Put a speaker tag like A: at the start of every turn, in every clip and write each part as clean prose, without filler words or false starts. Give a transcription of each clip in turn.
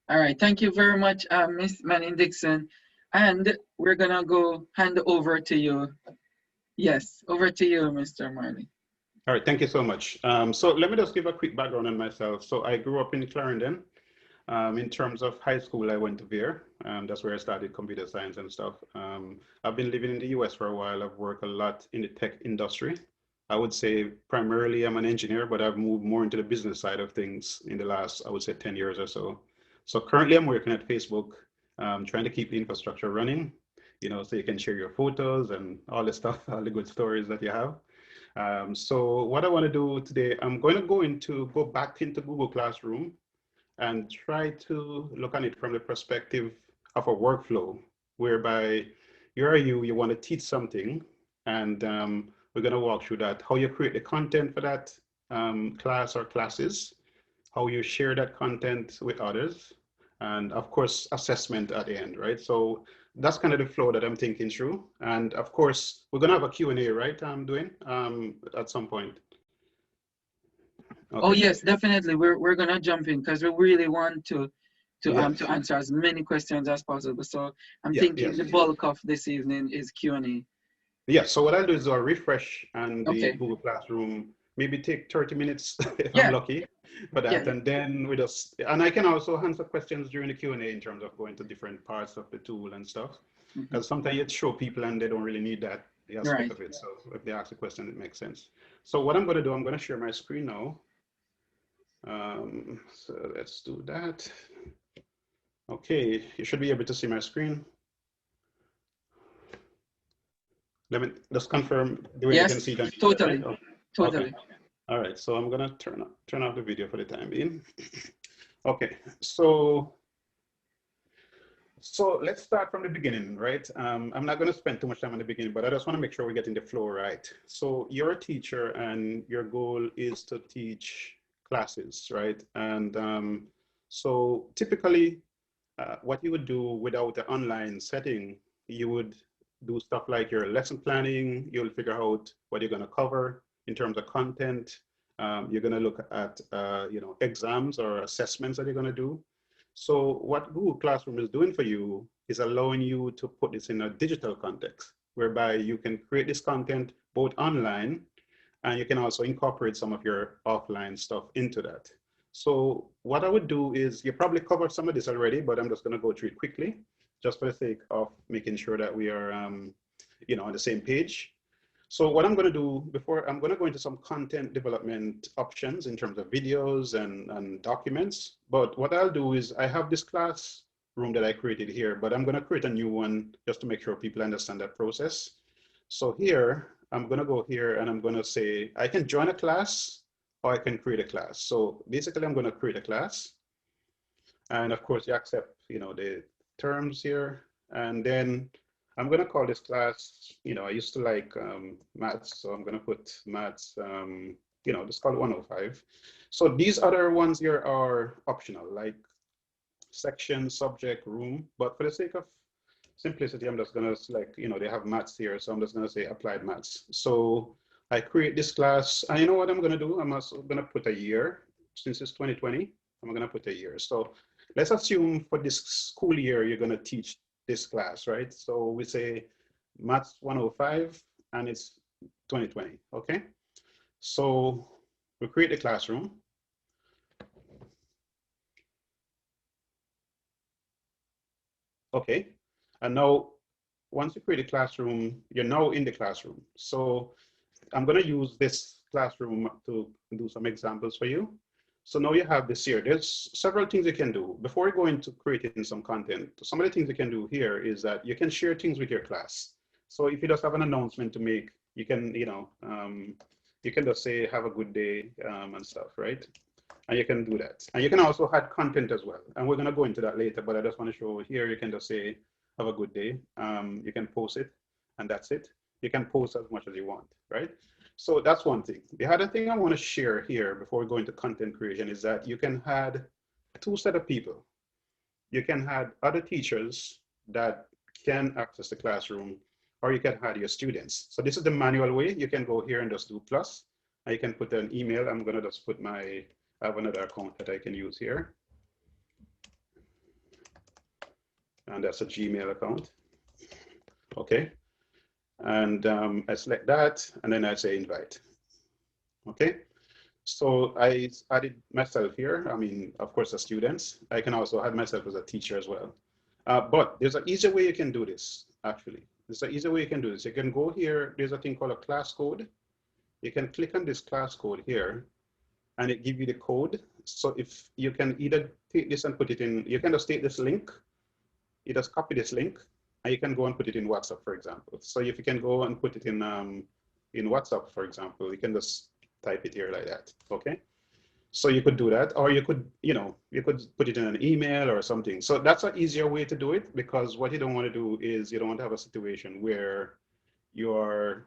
A: All right, thank you very much, Miss Manning Dixon. And we're gonna go hand over to you. Yes, over to you, Mr. Marley.
B: All right, thank you so much. So let me just give a quick background on myself. So I grew up in Clarendon. In terms of high school, I went to Veer. That's where I studied computer science and stuff. I've been living in the US for a while. I've worked a lot in the tech industry. I would say primarily I'm an engineer, but I've moved more into the business side of things in the last, I would say 10 years or so. So currently I'm working at Facebook, trying to keep the infrastructure running, so you can share your photos and all the stuff, all the good stories that you have. So what I want to do today, I'm going to go back into Google Classroom and try to look at it from the perspective of a workflow, whereby you want to teach something, and we're going to walk through that, how you create the content for that class or classes, how you share that content with others, and of course, assessment at the end, right? So that's kind of the flow that I'm thinking through. And of course, we're going to have a Q&A, right? I'm doing at some point.
A: Oh
B: Okay.
A: yes, definitely. We're gonna jump in because we really want
B: Yes.
A: to answer as many questions as possible. So I'm
B: Yeah.
A: thinking
B: Yes.
A: the bulk of this evening is Q&A.
B: Yeah, so what I'll do is I'll refresh and the
A: Okay.
B: Google Classroom, maybe take 30 minutes if I'm
A: Yeah.
B: lucky for
A: Yeah.
B: that. And then and I can also answer questions during the Q&A in terms of going to different parts of the tool and stuff.
A: Mhm.
B: Because sometimes you show people and they don't really need the aspect
A: Right.
B: of it. So if they ask a question, it makes sense. So what I'm going to do, I'm going to share my screen now. So let's do that. Okay, you should be able to see my screen. Let me just confirm the way you can
A: Yes.
B: see that, right?
A: Totally.
B: Oh, okay.
A: Totally.
B: All right, so I'm gonna turn off the video for the time being. Okay, so let's start from the beginning, right? I'm not gonna spend too much time on the beginning, but I just wanna make sure we're getting the flow right. So you're a teacher and your goal is to teach classes, right? And so typically what you would do without the online setting, you would do stuff like your lesson planning, you'll figure out what you're gonna cover in terms of content. You're gonna look at exams or assessments that you're gonna do. So what Google Classroom is doing for you is allowing you to put this in a digital context, whereby you can create this content both online, and you can also incorporate some of your offline stuff into that. So what I would do is, you probably covered some of this already, but I'm just gonna go through it quickly, just for the sake of making sure that we are on the same page. So what I'm going to do before, I'm going to go into some content development options in terms of videos and documents. But what I'll do is, I have this class room that I created here, but I'm going to create a new one just to make sure people understand that process. So here, I'm going to go here and I'm going to say, I can join a class or I can create a class. So basically, I'm going to create a class. And of course, you accept, the terms here. And then I'm going to call this class, I used to like maths, so I'm going to put maths, just call it 105. So these other ones here are optional, like section, subject, room. But for the sake of simplicity, I'm just going to select, they have maths here. So I'm just going to say applied maths. So I create this class. And you know what I'm going to do? I'm also going to put a year. Since it's 2020, I'm going to put a year. So let's assume for this school year, you're going to teach this class, right? So we say Maths 105 and it's 2020, okay? So we create the classroom. Okay, and now once you create a classroom, you're now in the classroom. So I'm going to use this classroom to do some examples for you. So now you have this here. There's several things you can do. Before we go into creating some content, some of the things you can do here is that you can share things with your class. So if you just have an announcement to make, you can, you can just say, have a good day and stuff, right? And you can do that. And you can also add content as well. And we're going to go into that later, but I just want to show here, you can just say, have a good day. You can post it, and that's it. You can post as much as you want, right? So that's one thing. The other thing I want to share here before we go into content creation is that you can add two set of people. You can add other teachers that can access the classroom, or you can add your students. So this is the manual way. You can go here and just do plus, and you can put an email. I'm going to just put I have another account that I can use here. and that's a Gmail account. Okay, and I select that, and then I say invite. Okay, so I added myself here. I mean, of course, the students. I can also add myself as a teacher as well. But there's an easier way you can do this, actually. There's an easier way you can do this. You can go here, there's a thing called a class code. You can click on this class code here, and it gives you the code. So if you can either take this and put it in, you can just take this link, you just copy this link, and you can go and put it in WhatsApp, for example. So if you can go and put it in WhatsApp, for example, you can just type it here like that, okay? So you could do that, or you could, you could put it in an email or something. So that's an easier way to do it, because what you don't want to do is you don't want to have a situation where you're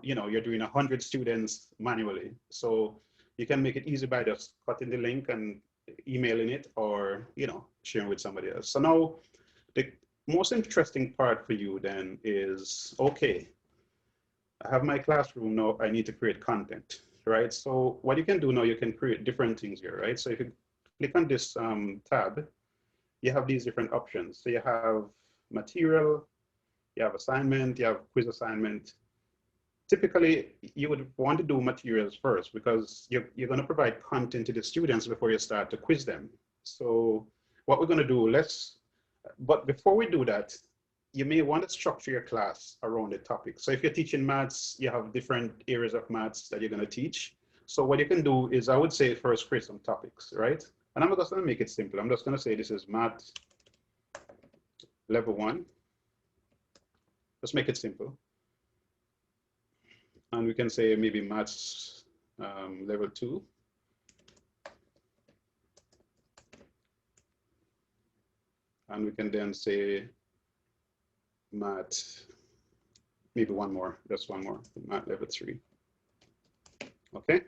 B: doing 100 students manually. So you can make it easy by just cutting the link and emailing it, or sharing with somebody else. So now the most interesting part for you then is, okay, I have my classroom now, I need to create content, right? So what you can do now, you can create different things here, right? So if you click on this tab, you have these different options. So you have material, you have assignment, you have quiz assignment. Typically, you would want to do materials first, because you're going to provide content to the students before you start to quiz them. So what we're going to do, but before we do that, you may want to structure your class around the topic. So if you're teaching maths, you have different areas of maths that you're going to teach. So what you can do is, I would say, first create some topics, right? And I'm just going to make it simple. I'm just going to say this is math level 1. Let's make it simple. And we can say maybe maths level 2. And we can then say math, maybe one more, just one more, math level 3. Okay.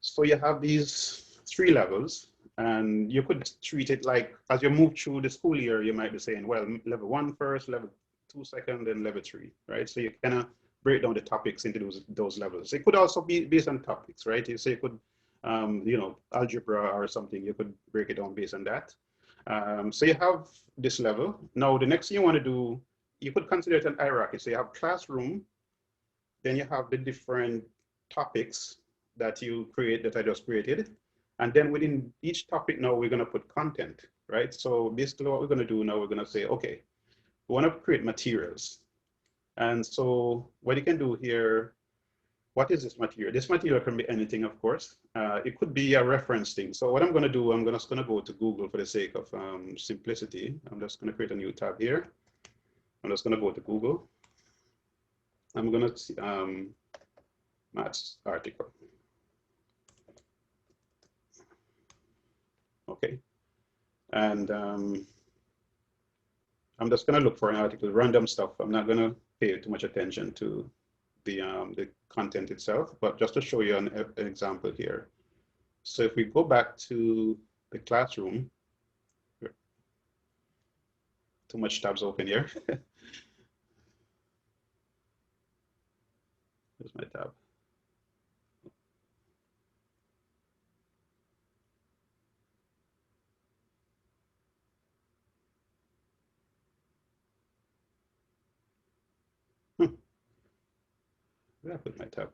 B: So you have these 3 levels, and you could treat it like, as you move through the school year, you might be saying, well, level 1 first, level 2 second, then level 3, right? So you kind of break down the topics into those levels. It could also be based on topics, right? So you could, algebra or something, you could break it down based on that. So you have this level. Now, the next thing you want to do, you could consider it an hierarchy. So you have classroom, then you have the different topics that you create, that I just created. And then within each topic now, we're going to put content, right? So basically what we're going to do now, we're going to say, okay, we want to create materials. And so what you can do here, what is this material? This material can be anything, of course. It could be a reference thing. So what I'm going to do, I'm just going to go to Google for the sake of simplicity. I'm just going to create a new tab here. I'm just going to go to Google. I'm going to see maths article. Okay. And I'm just going to look for an article, random stuff. I'm not going to pay too much attention to the content itself, but just to show you an example here. So if we go back to the classroom, too much tabs open here. Here's my tab. Where did I put my tab?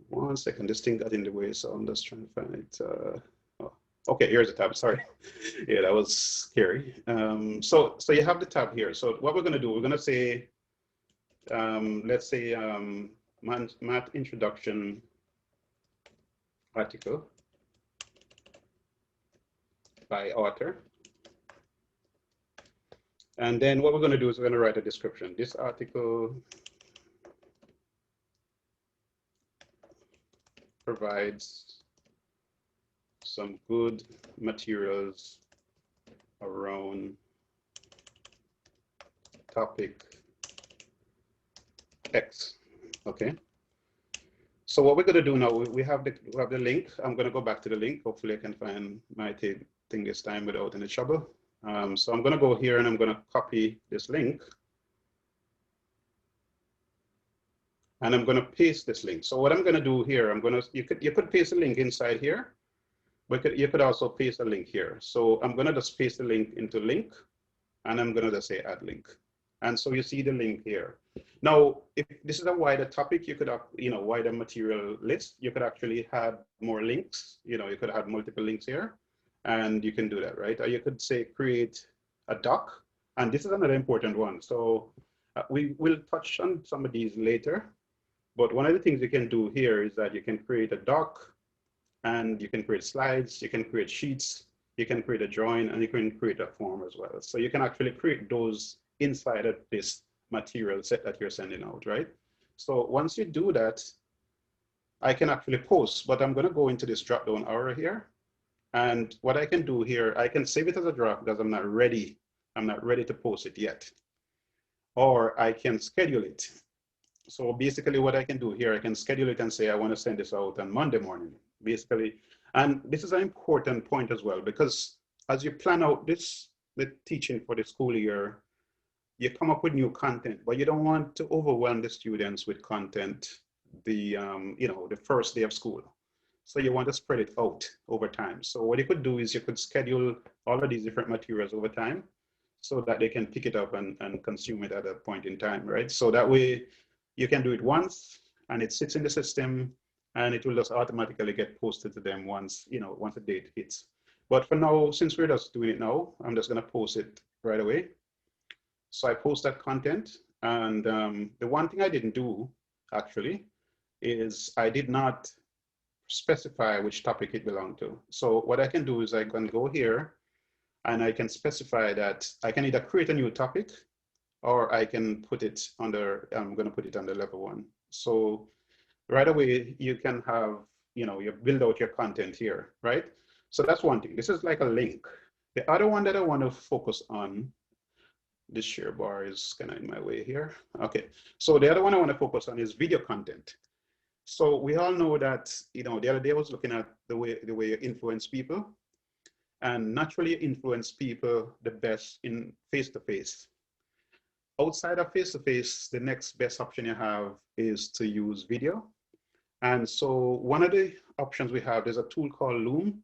B: One second, this thing got in the way, so I'm just trying to find it. Oh, okay, here's the tab, sorry. Yeah, that was scary. So you have the tab here. So what we're gonna do, we're gonna say, let's say math introduction article by author. And then what we're gonna do is we're gonna write a description. This article provides some good materials around topic X. Okay. So what we're going to do now, we have the link. I'm going to go back to the link. Hopefully I can find my thing this time without any trouble. So I'm going to go here and I'm going to copy this link. And I'm going to paste this link. So what I'm going to do here, you could paste a link inside here, but you could also paste a link here. So I'm going to just paste the link into link, and I'm going to just say add link. And so you see the link here. Now, if this is a wider topic, you could have, wider material list. You could actually add more links. You could add multiple links here, and you can do that, right? Or you could say create a doc, and this is another important one. So we will touch on some of these later. But one of the things you can do here is that you can create a doc, and you can create slides, you can create sheets, you can create a drawing, and you can create a form as well. So you can actually create those inside of this material set that you're sending out, right? So once you do that, I can actually post, but I'm going to go into this drop down arrow here. And what I can do here, I can save it as a draft because I'm not ready to post it yet. Or I can schedule it. So basically what I can do here, I can schedule it and say, I want to send this out on Monday morning, basically. And this is an important point as well, because as you plan out the teaching for the school year, you come up with new content, but you don't want to overwhelm the students with content the first day of school. So you want to spread it out over time. So what you could do is you could schedule all of these different materials over time so that they can pick it up and consume it at a point in time, right? So that way, you can do it once and it sits in the system and it will just automatically get posted to them once the date hits. But for now, since we're just doing it now, I'm just going to post it right away. So I post that content. And the one thing I didn't do actually is I did not specify which topic it belonged to. So what I can do is I can go here and I can specify that I can either create a new topic or I can put it under, I'm going to put it under level 1. So right away, you can have, you build out your content here, right? So that's one thing. This is like a link. The other one that I want to focus on, this share bar is kind of in my way here. Okay, so the other one I want to focus on is video content. So we all know that, the other day I was looking at the way you influence people, and naturally you influence people the best in face-to-face. Outside of face-to-face, the next best option you have is to use video. And so one of the options we have, there's a tool called Loom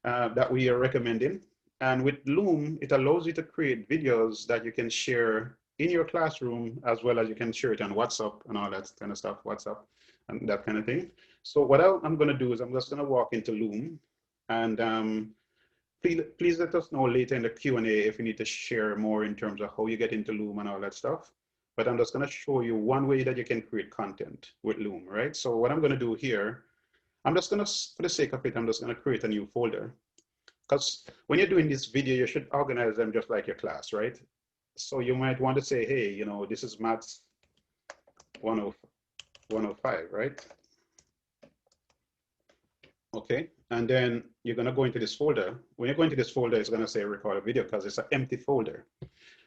B: that we are recommending. And with Loom, it allows you to create videos that you can share in your classroom, as well as you can share it on WhatsApp and all that kind of stuff, WhatsApp and that kind of thing. So what I'm going to do is I'm just going to walk into Loom, and please let us know later in the Q&A if you need to share more in terms of how you get into Loom and all that stuff. But I'm just going to show you one way that you can create content with Loom, right? So what I'm going to do here, I'm just going to, for the sake of it, I'm just going to create a new folder. Because when you're doing this video, you should organize them just like your class, right? So you might want to say, hey, this is Maths 105, right? Okay, and then you're going to go into this folder. When you go into this folder, it's going to say record a video because it's an empty folder.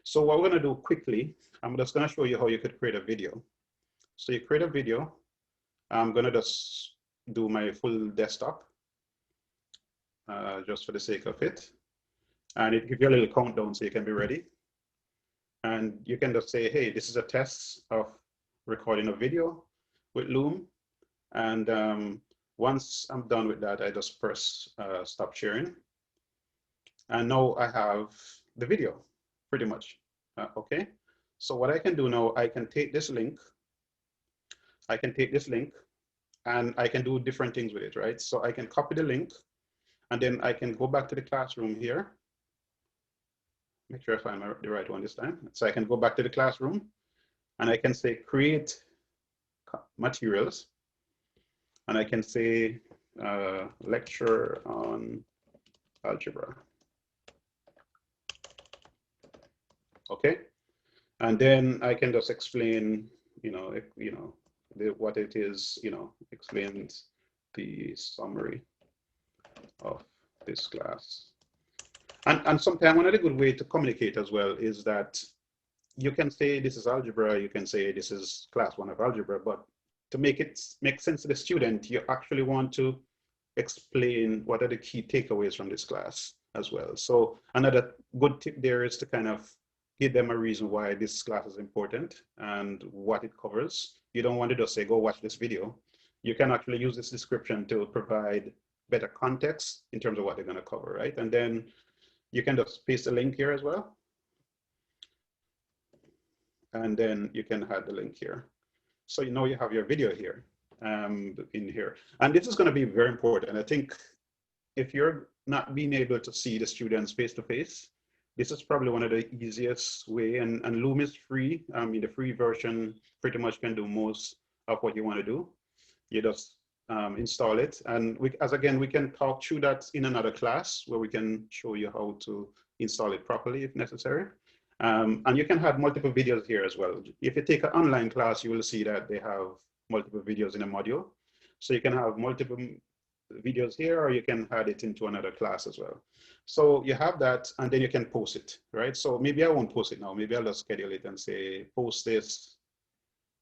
B: So what we're going to do quickly, I'm just going to show you how you could create a video. So you create a video. I'm going to just do my full desktop just for the sake of it. And it gives you a little countdown so you can be ready. And you can just say, hey, this is a test of recording a video with Loom. And once I'm done with that, I just press stop sharing. And now I have the video, pretty much. Okay, so what I can do now, I can take this link. And I can do different things with it, right? So I can copy the link, and then I can go back to the classroom here. Make sure I find the right one this time. So I can go back to the classroom, and I can say create materials. And I can say lecture on algebra. Okay, and then I can just explain, what it is, explains the summary of this class. And sometimes one of the good way to communicate as well is that you can say this is algebra, you can say this is class 1 of algebra, but to make it make sense to the student, you actually want to explain what are the key takeaways from this class as well. So another good tip there is to kind of give them a reason why this class is important and what it covers. You don't want to just say, go watch this video. You can actually use this description to provide better context in terms of what they're going to cover, right? And then you can just paste a link here as well. And then you can add the link here. So you know you have your video here in here. And this is going to be very important. I think if you're not being able to see the students face to face, this is probably one of the easiest way. And Loom is free. I mean, the free version pretty much can do most of what you want to do. You just install it. And we can talk through that in another class where we can show you how to install it properly if necessary. And you can have multiple videos here as well. If you take an online class, you will see that they have multiple videos in a module. So you can have multiple videos here, or you can add it into another class as well. So you have that, and then you can post it, right? So maybe I won't post it now. Maybe I'll just schedule it and say, post this.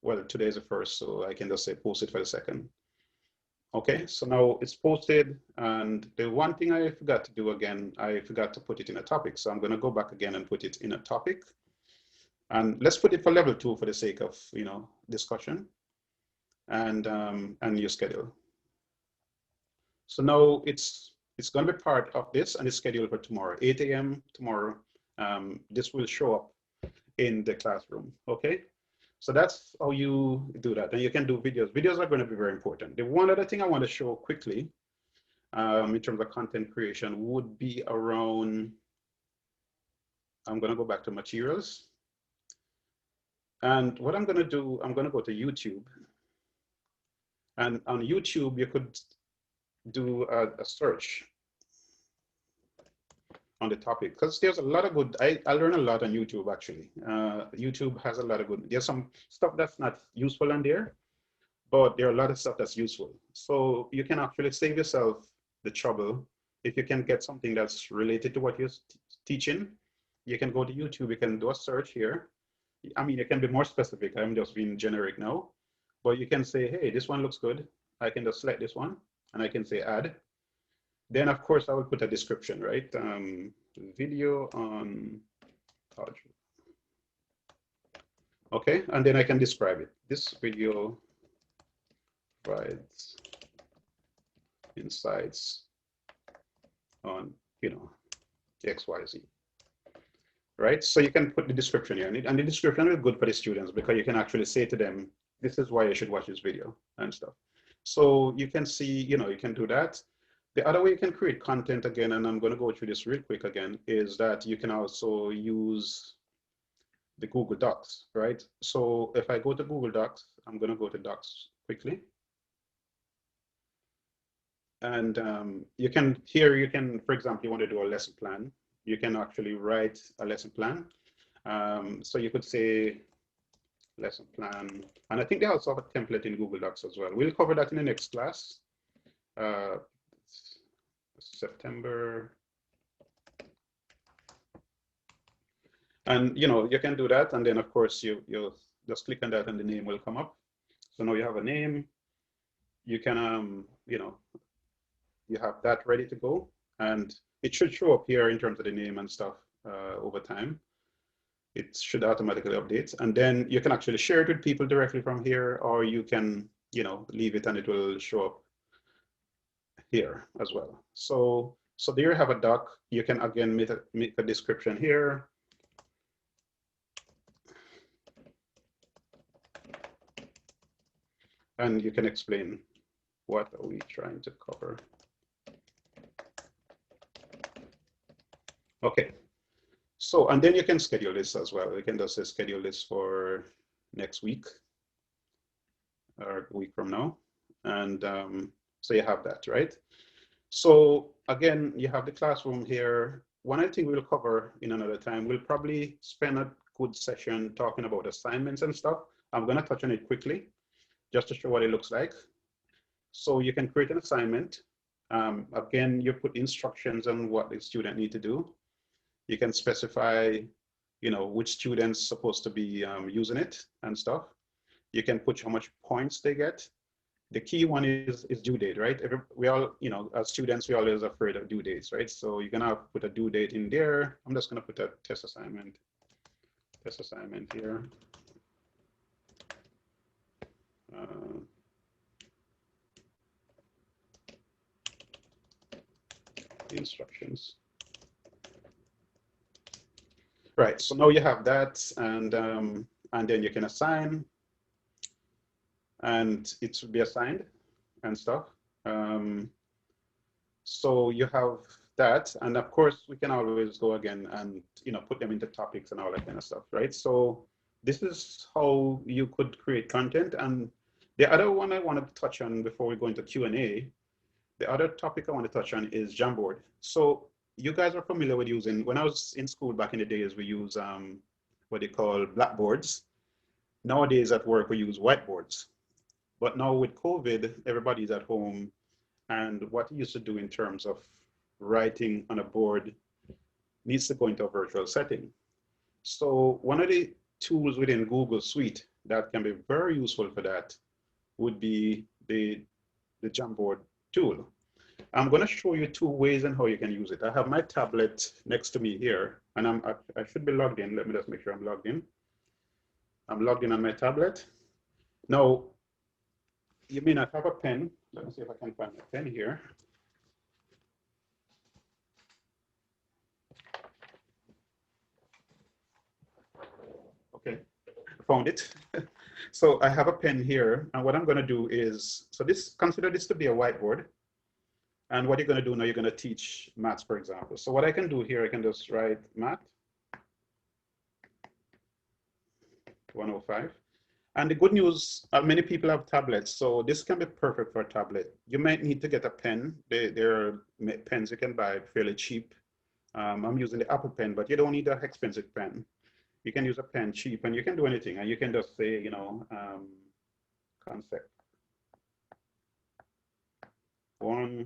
B: Well, today is the 1st, so I can just say post it for the 2nd. Okay, so now it's posted, and the one thing I forgot to do again, I forgot to put it in a topic. So I'm going to go back again and put it in a topic. And let's put it for level 2 for the sake of, you know, discussion and your schedule. So now it's going to be part of this, and it's scheduled for tomorrow, 8 a.m. tomorrow. This will show up in the classroom. Okay. So that's how you do that. And you can do videos. Videos are going to be very important. The one other thing I want to show quickly in terms of content creation would be around, I'm going to go back to materials. And what I'm going to do, I'm going to go to YouTube. And on YouTube, you could do a search on the topic, because there's a lot of good, I learn a lot on YouTube actually. YouTube has a lot of good, there's some stuff that's not useful on there, but there are a lot of stuff that's useful. So you can actually save yourself the trouble. If you can get something that's related to what you're teaching, you can go to YouTube, you can do a search here. I mean, you can be more specific. I'm just being generic now, but you can say, hey, this one looks good. I can just select this one and I can say add. Then, of course, I will put a description, right? Video on algebra. Okay, and then I can describe it. This video provides insights on, you know, XYZ, right? So you can put the description here, and the description is good for the students because you can actually say to them, this is why you should watch this video and stuff. So you can see, you know, you can do that. The other way you can create content again, and I'm going to go through this real quick again, is that you can also use the Google Docs, right? So if I go to Google Docs, I'm going to go to Docs quickly. And you can, here you can, for example, you want to do a lesson plan. You can actually write a lesson plan. So you could say lesson plan. And I think they also have a template in Google Docs as well. We'll cover that in the next class. September. And you know, you can do that, and then of course you'll just click on that and the name will come up. So now you have a name. You can you know, you have that ready to go, and it should show up here in terms of the name and stuff over time. It should automatically update, and then you can actually share it with people directly from here, or you can, you know, leave it and it will show up here as well. So there you have a doc. You can again make a description here. And you can explain what are we trying to cover. Okay. So, and then you can schedule this as well. You can just say schedule this for next week or a week from now. And so you have that, right? So again, you have the classroom here. One other thing we'll cover in another time, we'll probably spend a good session talking about assignments and stuff. I'm going to touch on it quickly just to show what it looks like. So you can create an assignment. Again, you put instructions on what the student need to do. You can specify, which students supposed to be using it and stuff. You can put how much points they get. The key one is due date, right? We all, as students, we always afraid of due dates, right? So you're gonna put a due date in there. I'm just gonna put a test assignment here. The instructions. Right, so now you have that, and then you can assign, and it should be assigned and stuff. So you have that, and of course we can always go again and put them into topics and all that kind of stuff, right? So this is how you could create content. And the other one I want to touch on before we go into Q&A, the other topic I want to touch on is Jamboard. So you guys are familiar with using, when I was in school back in the days, we use what they call blackboards. Nowadays at work, we use whiteboards. But now with COVID, everybody's at home. And what you used to do in terms of writing on a board needs to go into a virtual setting. So one of the tools within Google Suite that can be very useful for that would be the Jamboard tool. I'm going to show you two ways and how you can use it. I have my tablet next to me here, and I should be logged in. Let me just make sure I'm logged in. I'm logged in on my tablet. Now, you may not have a pen. Let me see if I can find a pen here. Okay, I found it. So I have a pen here, and what I'm going to do is, so consider this to be a whiteboard. And what you're going to do now, you're going to teach maths, for example. So what I can do here, I can just write math 105. And the good news, many people have tablets, so this can be perfect for a tablet. You might need to get a pen. There are pens you can buy fairly cheap. I'm using the Apple pen, but you don't need an expensive pen. You can use a pen cheap, and you can do anything. And you can just say, concept 1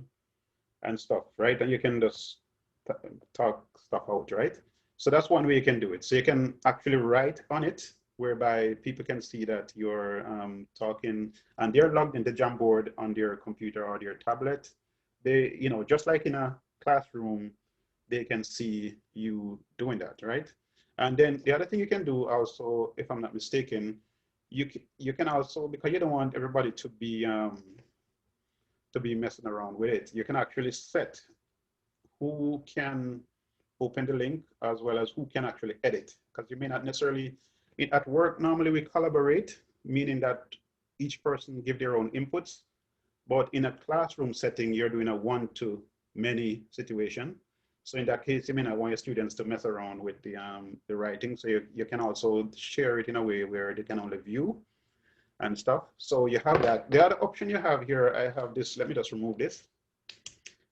B: and stuff, right? And you can just talk stuff out, right? So that's one way you can do it. So you can actually write on it, whereby people can see that you're talking, and they're logged into Jamboard on their computer or their tablet. They, just like in a classroom, they can see you doing that, right? And then the other thing you can do also, if I'm not mistaken, you can also, because you don't want everybody to be messing around with it, you can actually set who can open the link as well as who can actually edit, because you may not necessarily, at work, normally we collaborate, meaning that each person give their own inputs, but in a classroom setting, you're doing a one-to-many situation. So in that case, you may not want your students to mess around with the writing, so you can also share it in a way where they can only view and stuff. So you have that. The other option you have here, I have this, let me just remove this,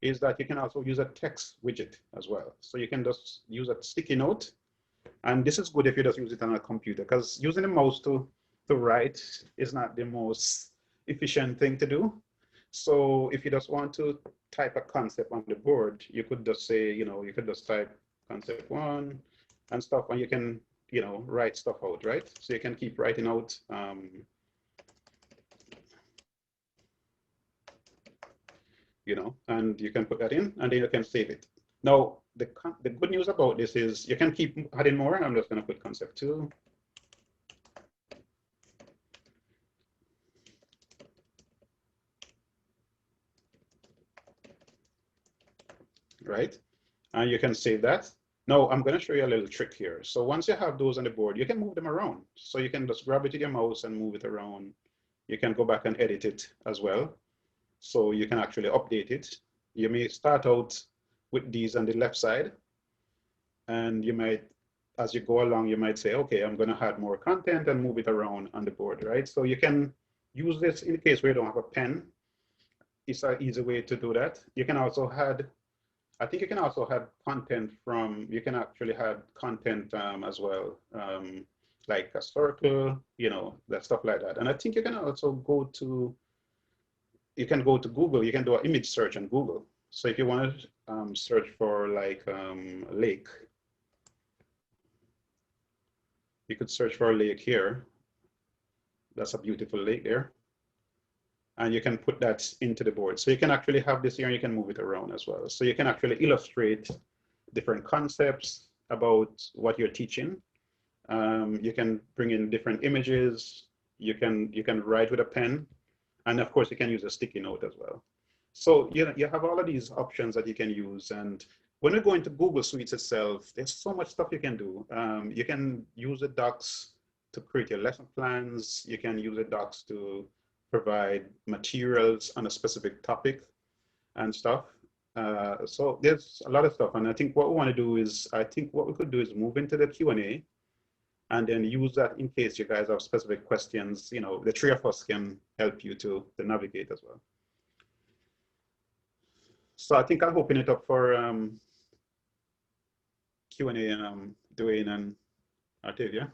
B: is that you can also use a text widget as well. So you can just use a sticky note. And this is good if you just use it on a computer, because using the mouse to write is not the most efficient thing to do. So if you just want to type a concept on the board, you could just say, you could just type concept 1 and stuff, and you can, write stuff out, right? So you can keep writing out and you can put that in, and then you can save it. Now, the good news about this is you can keep adding more. I'm just going to put concept 2. Right? And you can save that. Now, I'm going to show you a little trick here. So once you have those on the board, you can move them around. So you can just grab it with your mouse and move it around. You can go back and edit it as well. So you can actually update it. You may start out with these on the left side, and you might, as you go along, you might say, okay, I'm going to add more content and move it around on the board, right? So you can use this in case where you don't have a pen. It's an easy way to do that. You can also add, I think you can also add content from, you can actually add content as well, like a circle, that stuff like that. And I think you can also go to, Google, you can do an image search on Google. So if you want to search for like lake, You could search for a lake here. That's a beautiful lake there. And you can put that into the board. So you can actually have this here and you can move it around as well. So you can actually illustrate different concepts about what you're teaching. You can bring in different images. You can write with a pen. And of course, you can use a sticky note as well. So you have all of these options that you can use. And when we go into Google Suites itself, there's so much stuff you can do. You can use the docs to create your lesson plans. You can use the docs to provide materials on a specific topic and stuff. So there's a lot of stuff. And I think what we want to do is, I think what we could do is move into the Q&A and then use that in case you guys have specific questions. You know, the three of us can help you to navigate as well. So I think I'll open it up for Q&A and Dwayne and Octavia.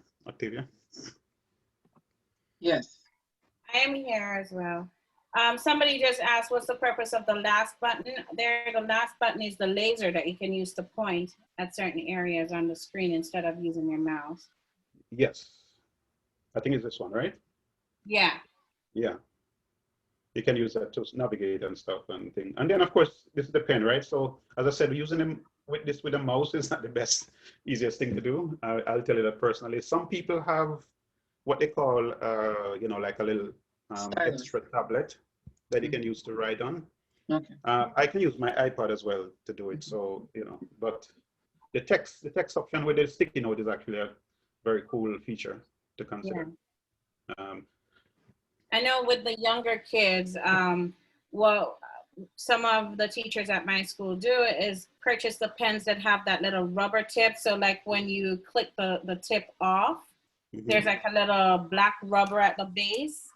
A: Yes.
C: I am here as well. Somebody just asked, what's the purpose of the last button? There, the last button is the laser that you can use to point at certain areas on the screen instead of using your mouse.
B: Yes. I think it's this one, right?
C: Yeah.
B: Yeah. You can use that to navigate and stuff and thing. And then of course, this is the pen, right? So as I said, using them with a mouse is not the best, easiest thing to do. I'll tell you that personally. Some people have what they call, you know, like a little extra tablet that you can use to write on.
A: Okay.
B: I can use my iPad as well to do it. So, you know, but the text option with the sticky note is actually a very cool feature to consider. Yeah.
C: I know with the younger kids, well, some of the teachers at my school do is purchase the pens that have that little rubber tip. So like when you click the tip off, there's like a little black rubber at the base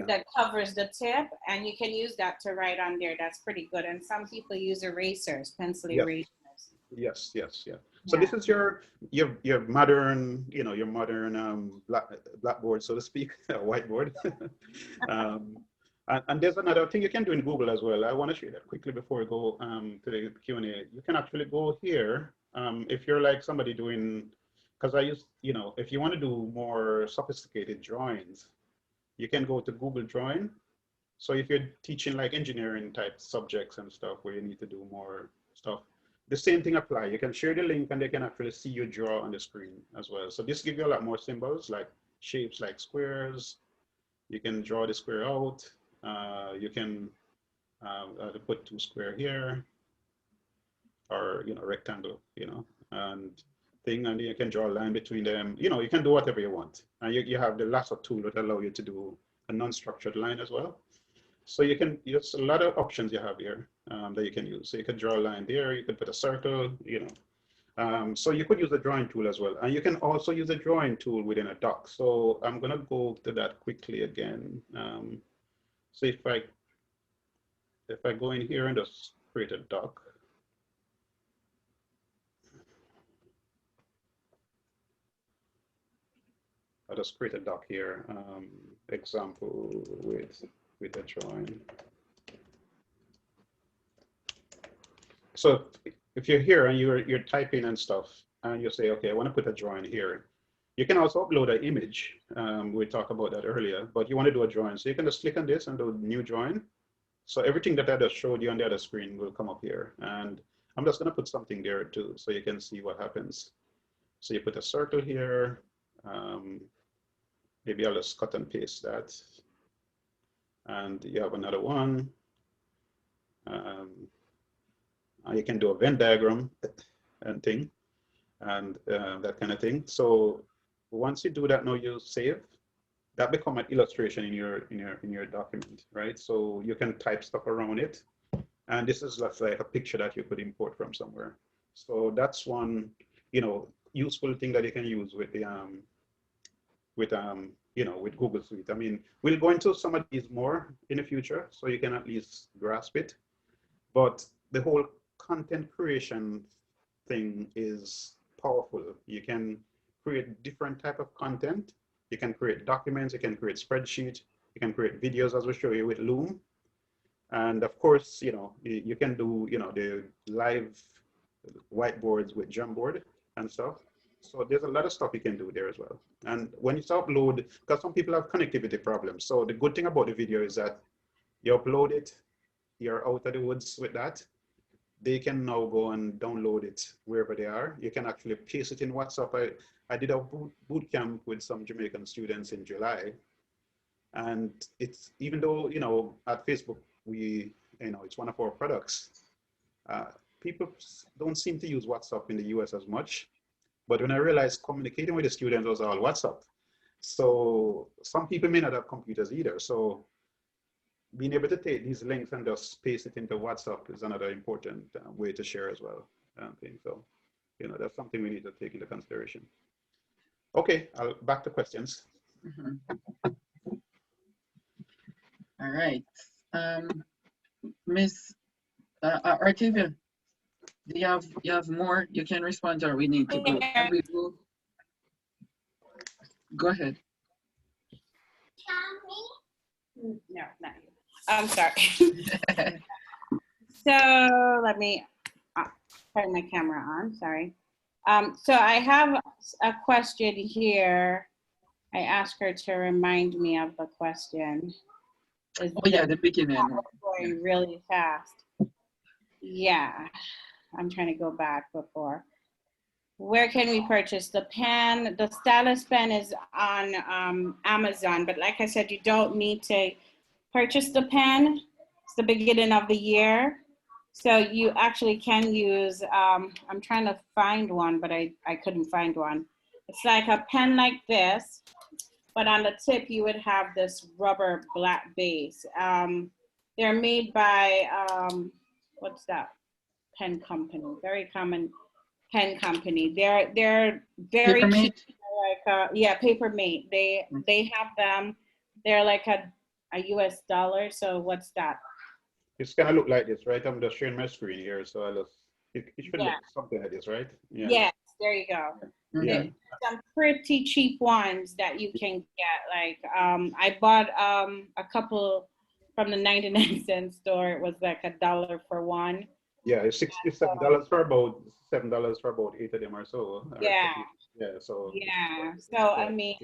C: that covers the tip, and you can use that to write on there. That's pretty good. And some people use erasers, pencil erasers.
B: Yes. So this is your modern, you know, your modern blackboard, so to speak, whiteboard. And there's another thing you can do in Google as well. I want to share that quickly before we go to the Q&A. You can actually go here if you're like somebody doing, because I use, you know, if you want to do more sophisticated drawings, you can go to Google Drawing. So if you're teaching like engineering type subjects and stuff where you need to do more stuff, the same thing apply. You can share the link and they can actually see you draw on the screen as well. So this gives you a lot more symbols like shapes like squares. You can draw the square out. You can put 2 square here, or, you know, rectangle, you know, and thing, and you can draw a line between them. You know, you can do whatever you want. And you have the lasso tool that allow you to do a non-structured line as well. So you can, there's a lot of options you have here that you can use. So you can draw a line there, you can put a circle, you know. So you could use the drawing tool as well. And you can also use the drawing tool within a doc. So I'm gonna go to that quickly again. So if I go in here and just create a doc. I'll just create a doc here, example with a drawing. So if you're here and you're typing and stuff, and you say, okay, I want to put a drawing here. You can also upload an image. We talked about that earlier, but you want to do a drawing. So you can just click on this and do new drawing. So everything that I just showed you on the other screen will come up here. And I'm just going to put something there too, so you can see what happens. So you put a circle here. Maybe I'll just cut and paste that. And you have another one. You can do a Venn diagram and thing, and that kind of thing. So once you do that, now you save. That become an illustration in your document, right? So you can type stuff around it, and this is just like a picture that you could import from somewhere. So that's one, you know, useful thing that you can use with the you know, with Google Suite. I mean, we'll go into some of these more in the future, so you can at least grasp it. But the whole content creation thing is powerful. You can create different type of content. You can create documents, you can create spreadsheets, you can create videos as we show you with Loom. And of course, you know, you can do, you know, the live whiteboards with Jamboard and stuff. So there's a lot of stuff you can do there as well. And when you upload, because some people have connectivity problems. So the good thing about the video is that you upload it, you're out of the woods with that. They can now go and download it wherever they are. You can actually paste it in WhatsApp. I did a boot camp with some Jamaican students in July. And it's, even though, you know, at Facebook, it's one of our products. People don't seem to use WhatsApp in the US as much. But when I realized communicating with the students was all WhatsApp. So some people may not have computers either. So being able to take these links and just paste it into WhatsApp is another important way to share as well. So, you know, that's something we need to take into consideration. Okay, back to questions.
A: All right. Miss Artivia, do you have more you can respond, or we need to go? Can we go? Go ahead.
C: No, not you. I'm sorry. So let me turn my camera on. Sorry. So I have a question here. I asked her to remind me of the question.
A: Oh yeah, the beginning.
C: Going really fast. Yeah, I'm trying to go back before. Where can we purchase the pen? The stylus pen is on Amazon, but like I said, you don't need to purchase the pen. It's the beginning of the year. So you actually can use, I'm trying to find one, but I couldn't find one. It's like a pen like this, but on the tip you would have this rubber black base. They're made by, what's that pen company? Very common pen company. They're very cheap. Like yeah, Papermate. They have them. They're like a US dollar. So what's that?
B: It's gonna look like this, right? I'm just sharing my screen here, so it should look something like this, right? Yeah.
C: Yes, there you go.
B: Yeah.
C: Some pretty cheap ones that you can get. Like I bought a couple from the 99-cent store. It was like $1 for one.
B: Yeah, it's $67 for about $7 for about 8 of them or so.
C: Yeah.
B: Yeah. So.
C: Yeah. So I mean,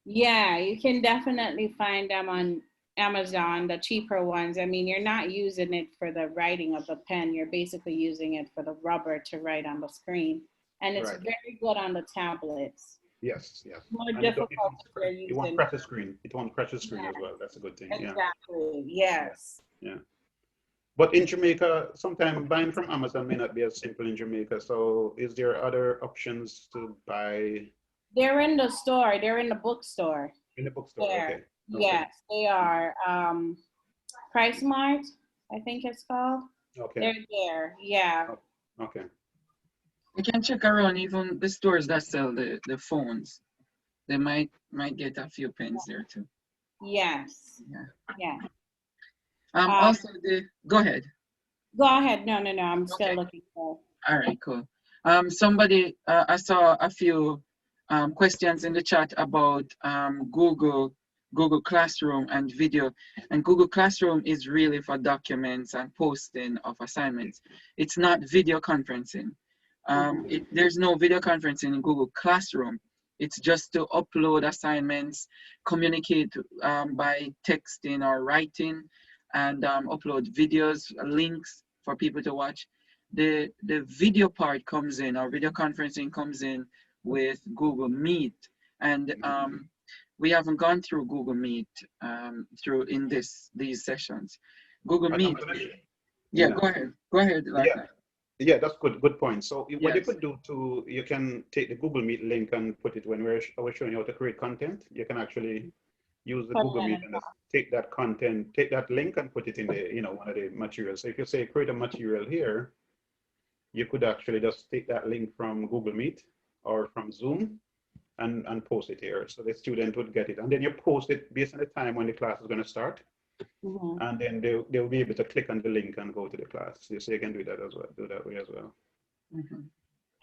C: yeah, you can definitely find them on Amazon, the cheaper ones. I mean, you're not using it for the writing of the pen. You're basically using it for the rubber to write on the screen. And it's very good on the tablets.
B: Yes, yes.
C: More difficult if you're using.
B: It won't crash the screen. It won't crash the screen as well. That's a good thing.
C: Exactly. Yes.
B: Yeah. But in Jamaica, sometimes buying from Amazon may not be as simple in Jamaica. So is there other options to buy?
C: They're in the store. They're in the bookstore.
B: In the bookstore, okay.
C: Yes, they are. Price Mart, I think it's called.
B: Okay.
C: They're there, yeah.
B: Okay.
A: You can check around even the stores that sell the phones. They might get a few pens there too.
C: Yes.
A: Yeah. Also, go ahead.
C: Go ahead. No. I'm still looking for.
A: All right, cool. Somebody, I saw a few questions in the chat about Google Classroom and video. And Google Classroom is really for documents and posting of assignments. It's not video conferencing. There's no video conferencing in Google Classroom. It's just to upload assignments, communicate by texting or writing, and upload videos, links for people to watch. The video part comes in, or video conferencing comes in with Google Meet. And we haven't gone through Google Meet in these sessions. Google Meet. Yeah, go ahead.
B: Yeah, that's good point. So what you could do too, you can take the Google Meet link and put it when I was showing you how to create content. You can actually use the Google Meet and take that content, take that link and put it in the, one of the materials. So if you say create a material here, you could actually just take that link from Google Meet or from Zoom and post it here. So the student would get it. And then you post it based on the time when the class is going to start. Mm-hmm. And then they'll be able to click on the link and go to the class. So you can do that as well, do that way as well.
C: Mm-hmm.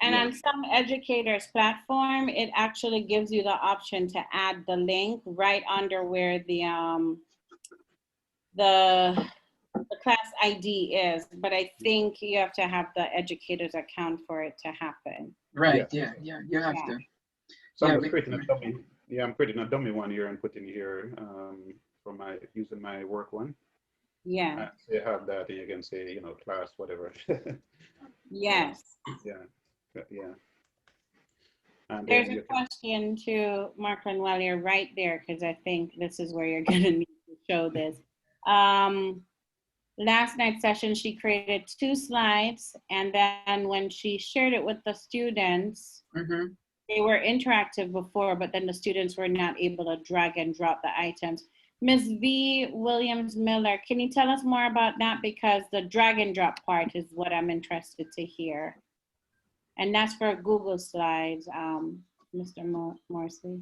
C: And on some educators' platform, it actually gives you the option to add the link right under where the the class ID is, but I think you have to have the educator's account for it to happen.
A: Right.
B: Yeah.
A: Yeah. You have to.
B: So
A: Yeah,
B: I'm just creating a dummy. Yeah, I'm creating a dummy one here and putting here for my using my work one.
C: Yeah.
B: And so you have that, and you can say, you know, class, whatever.
C: Yes.
B: Yeah. And
C: There's
B: then
C: a
B: you can,
C: question to Marklin while you're right there, because I think this is where you're gonna need to show this. Last night's session, she created 2 slides, and then when she shared it with the students, they were interactive before, but then the students were not able to drag and drop the items. Ms. V. Williams Miller, can you tell us more about that? Because the drag and drop part is what I'm interested to hear. And that's for Google Slides, Mr. Morsley.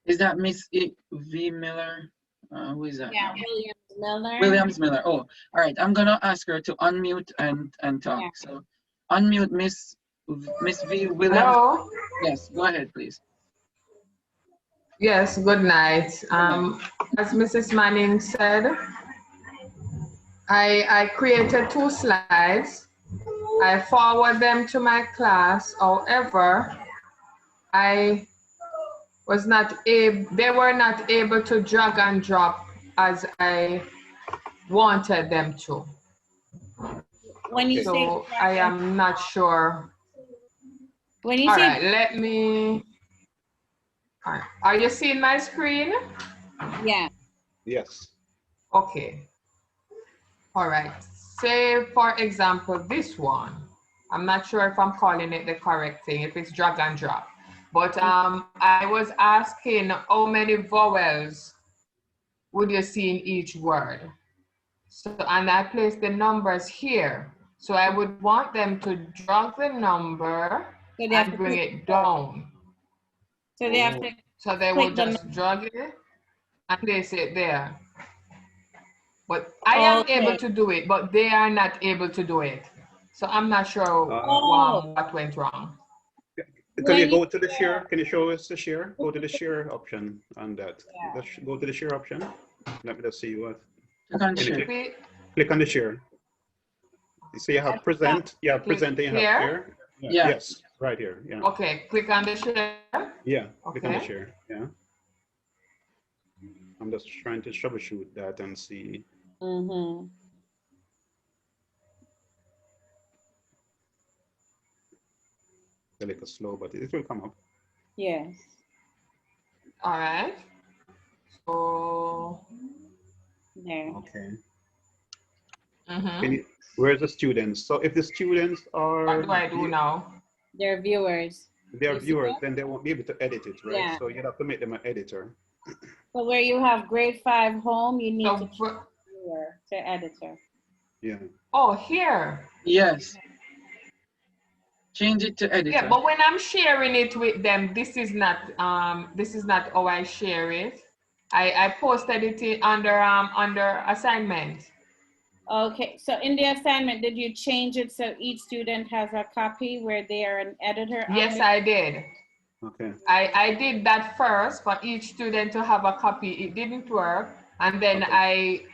A: Is that Miss V. Miller? Who is that?
C: Yeah, Williams Miller.
A: Williams Miller. Oh, all right. I'm gonna ask her to unmute and talk.
C: Yeah.
A: So, unmute Miss V. Williams.
D: Hello.
A: Yes, go ahead, please.
D: Yes, good night. As Mrs. Manning said, I created 2 slides. I forward them to my class. However, they were not able to drag and drop as I wanted them to.
C: When you
D: So
C: say
D: I am not sure.
C: when you
D: All
C: say
D: right, let me. All right. Are you seeing my screen?
C: yeah.
B: yes.
D: Okay. All right. Say, for example, this one. I'm not sure if I'm calling it the correct thing, if it's drag and drop. But I was asking how many vowels would you see in each word? So, and I placed the numbers here. So I would want them to drag the number
C: So they have
D: and
C: to
D: bring
C: click,
D: it down.
C: so they have to
D: So they
C: click
D: will
C: the
D: just drag it and place it there. But I am able to do it, but they are not able to do it. So I'm not sure what went wrong.
B: Can you go to the share? Can you show us the share? Go to the share option on that.
C: Yeah.
B: Let's go to the share option. Let me just see what.
A: Click on
B: Can you
A: share.
B: click on the share. You see you have present. You have present and you have share.
A: Yeah.
B: Yes, right here. Yeah.
D: Okay, click on the share.
B: Yeah, click on the
D: Okay.
B: share. Yeah. I'm just trying to troubleshoot that and see.
C: Mm-hmm.
B: A little slow, but it will come up.
C: Yes.
D: All right. So
C: There.
B: Okay.
D: mhm.
B: Where's the students? So if the students are,
D: What do I do now?
C: They're viewers.
B: they're
C: You see
B: viewers,
C: that?
B: then they won't be able to edit it, right?
C: Yeah.
B: So you have to make them an editor.
C: So where you have grade 5 home, you need to
D: So,
C: change viewer to editor.
B: Yeah.
D: oh, here.
A: Yes. Change it to editor.
D: Yeah, but when I'm sharing it with them, this is not how I share it. I posted it under assignment.
C: Okay, so in the assignment, did you change it so each student has a copy where they are an editor?
D: Yes, I did.
B: Okay.
D: I did that first for each student to have a copy. It didn't work. And then I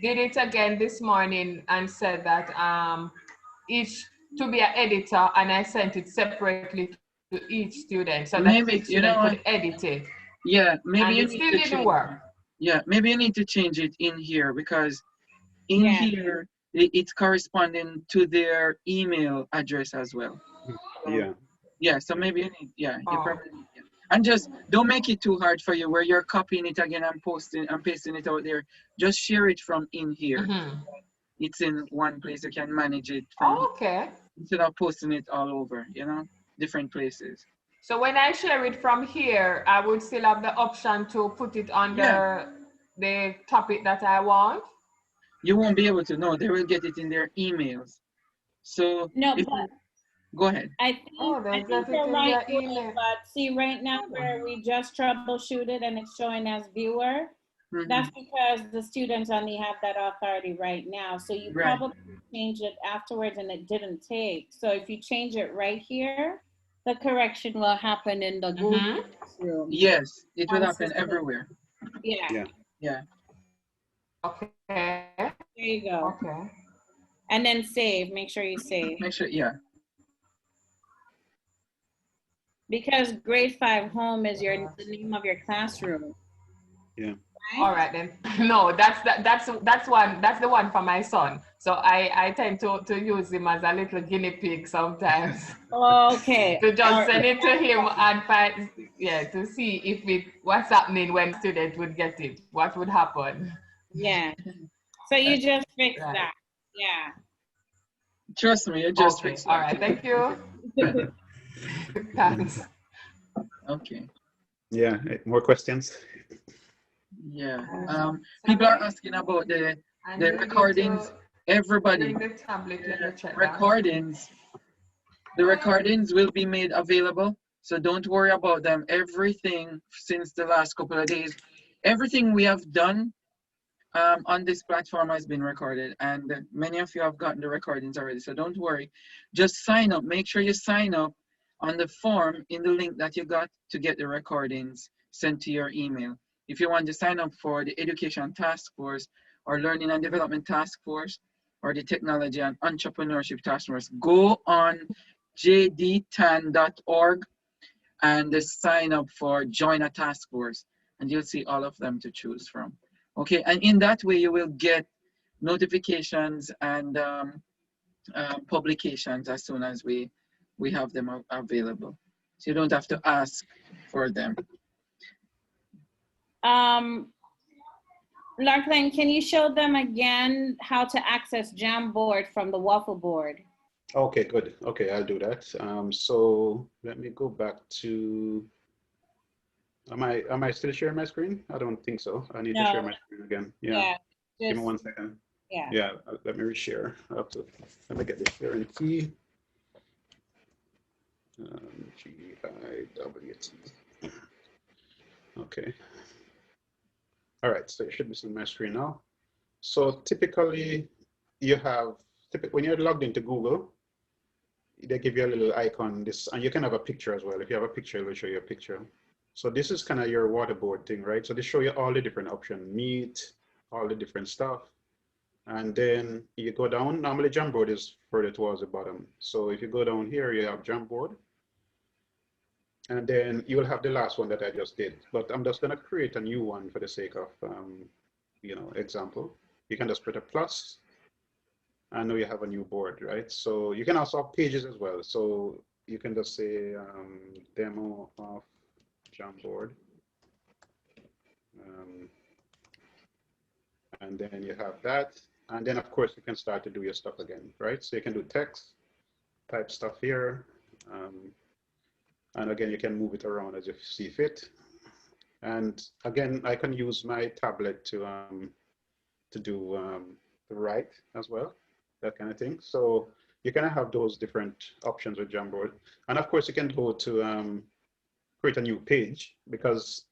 D: did it again this morning and said that each to be an editor, and I sent it separately to each student so that
A: Maybe,
D: each student could edit it.
A: Yeah, maybe
D: And
A: you
D: it
A: need
D: still
A: to
D: didn't
A: change
D: work.
A: Yeah, maybe you need to change it in here because in here it's corresponding to their email address as well.
B: Yeah.
A: Yeah, so maybe you need, you
D: Oh.
A: probably need, and just don't make it too hard for you where you're copying it again and posting and pasting it out there. Just share it from in here. It's in one place. You can manage it from here,
D: Okay.
A: instead of posting it all over, different places.
D: So when I share it from here, I would still have the option to put it under the topic that I want.
A: You won't be able to know. They will get it in their emails. So
C: No,
A: if
C: but
A: go ahead.
C: I think,
D: they get it
C: you're
D: in
C: right,
D: their email.
C: but see right now where we just troubleshooted and it's showing as viewer, that's because the students only have that authority right now. So you probably changed it afterwards and it didn't take. So if you change it right here, the correction will happen in the Google Classroom.
A: Yes, it will happen everywhere.
C: Yeah.
A: Yeah.
D: Okay.
C: There you go.
D: Okay.
C: And then save. Make sure you save.
A: Make sure, yeah.
C: Because grade 5 home is the name of your classroom.
B: Yeah.
C: Right?
D: All right then. No, that's the one for my son. So I tend to use him as a little guinea pig sometimes.
C: Okay.
D: To just send it to him and find, yeah, to see if what's happening when student would get it, what would happen.
C: Yeah. So you just fix
D: Right.
C: that. Yeah.
A: Trust me, you just
D: Okay.
A: fix
D: All
A: that.
D: right. Thank you. Thanks.
A: Okay.
B: Yeah. More questions?
A: Yeah. People are asking about the recordings. Everybody,
D: Bring the tablet. Let me check that.
A: the recordings will be made available. So don't worry about them. Everything since the last couple of days, everything we have done on this platform has been recorded, and many of you have gotten the recordings already. So don't worry. Just sign up. Make sure you sign up on the form in the link that you got to get the recordings sent to your email. If you want to sign up for the Education Task Force or Learning and Development Task Force or the Technology and Entrepreneurship Task Force, go on jdtan.org and sign up for Join a Task Force, and you'll see all of them to choose from. Okay, and in that way you will get notifications and publications as soon as we have them available. So you don't have to ask for them.
C: Larkline, can you show them again how to access Jamboard from the Waffle board?
B: Okay, good. Okay, I'll do that. So let me go back to, am I still sharing my screen? I don't think so. I need to share my screen again. Yeah. Give me 1 second.
C: Yeah.
B: Let me reshare. Let me get the sharing key. GIWT. Okay. All right, so you should be seeing my screen now. So typically you have, when you're logged into Google, they give you a little icon, and you can have a picture as well. If you have a picture, it will show you a picture. So this is kind of your waterboard thing, right? So they show you all the different options, meet, all the different stuff. And then you go down, normally Jamboard is further towards the bottom. So if you go down here, you have Jamboard. And then you will have the last one that I just did. But I'm just gonna create a new one for the sake of, example. You can just put a plus. I know you have a new board, right? So you can also have pages as well. So you can just say demo of Jamboard. And then you have that. And then of course you can start to do your stuff again, right? So you can do text, type stuff here. And again, you can move it around as you see fit. And again, I can use my tablet to do the write as well, that kind of thing. So you kind of have those different options with Jamboard. And of course, you can go to create a new page, because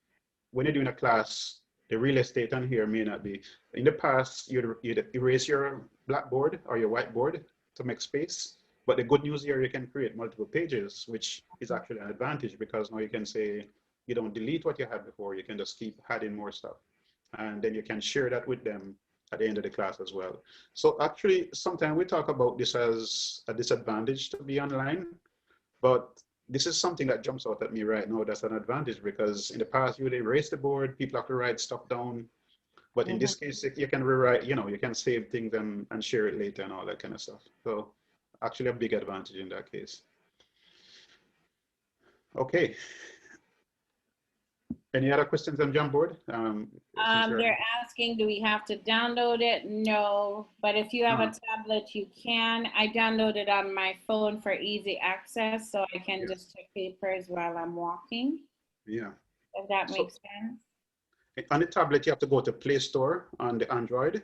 B: when you're doing a class, the real estate on here may not be. In the past, you'd erase your blackboard or your whiteboard to make space. But the good news here, you can create multiple pages, which is actually an advantage, because now you can say, you don't delete what you had before, you can just keep adding more stuff. And then you can share that with them at the end of the class as well. So actually, sometimes we talk about this as a disadvantage to be online, but this is something that jumps out at me right now that's an advantage, because in the past you would erase the board, people have to write stuff down. But in this case, you can rewrite, you can save things and share it later and all that kind of stuff. So actually a big advantage in that case. Okay. Any other questions on Jamboard?
C: They're asking, do we have to download it? No, but if you have a tablet, you can. I download it on my phone for easy access, so I can just check papers while I'm walking.
B: Yeah.
C: If that makes sense.
B: On the tablet, you have to go to Play Store on the Android,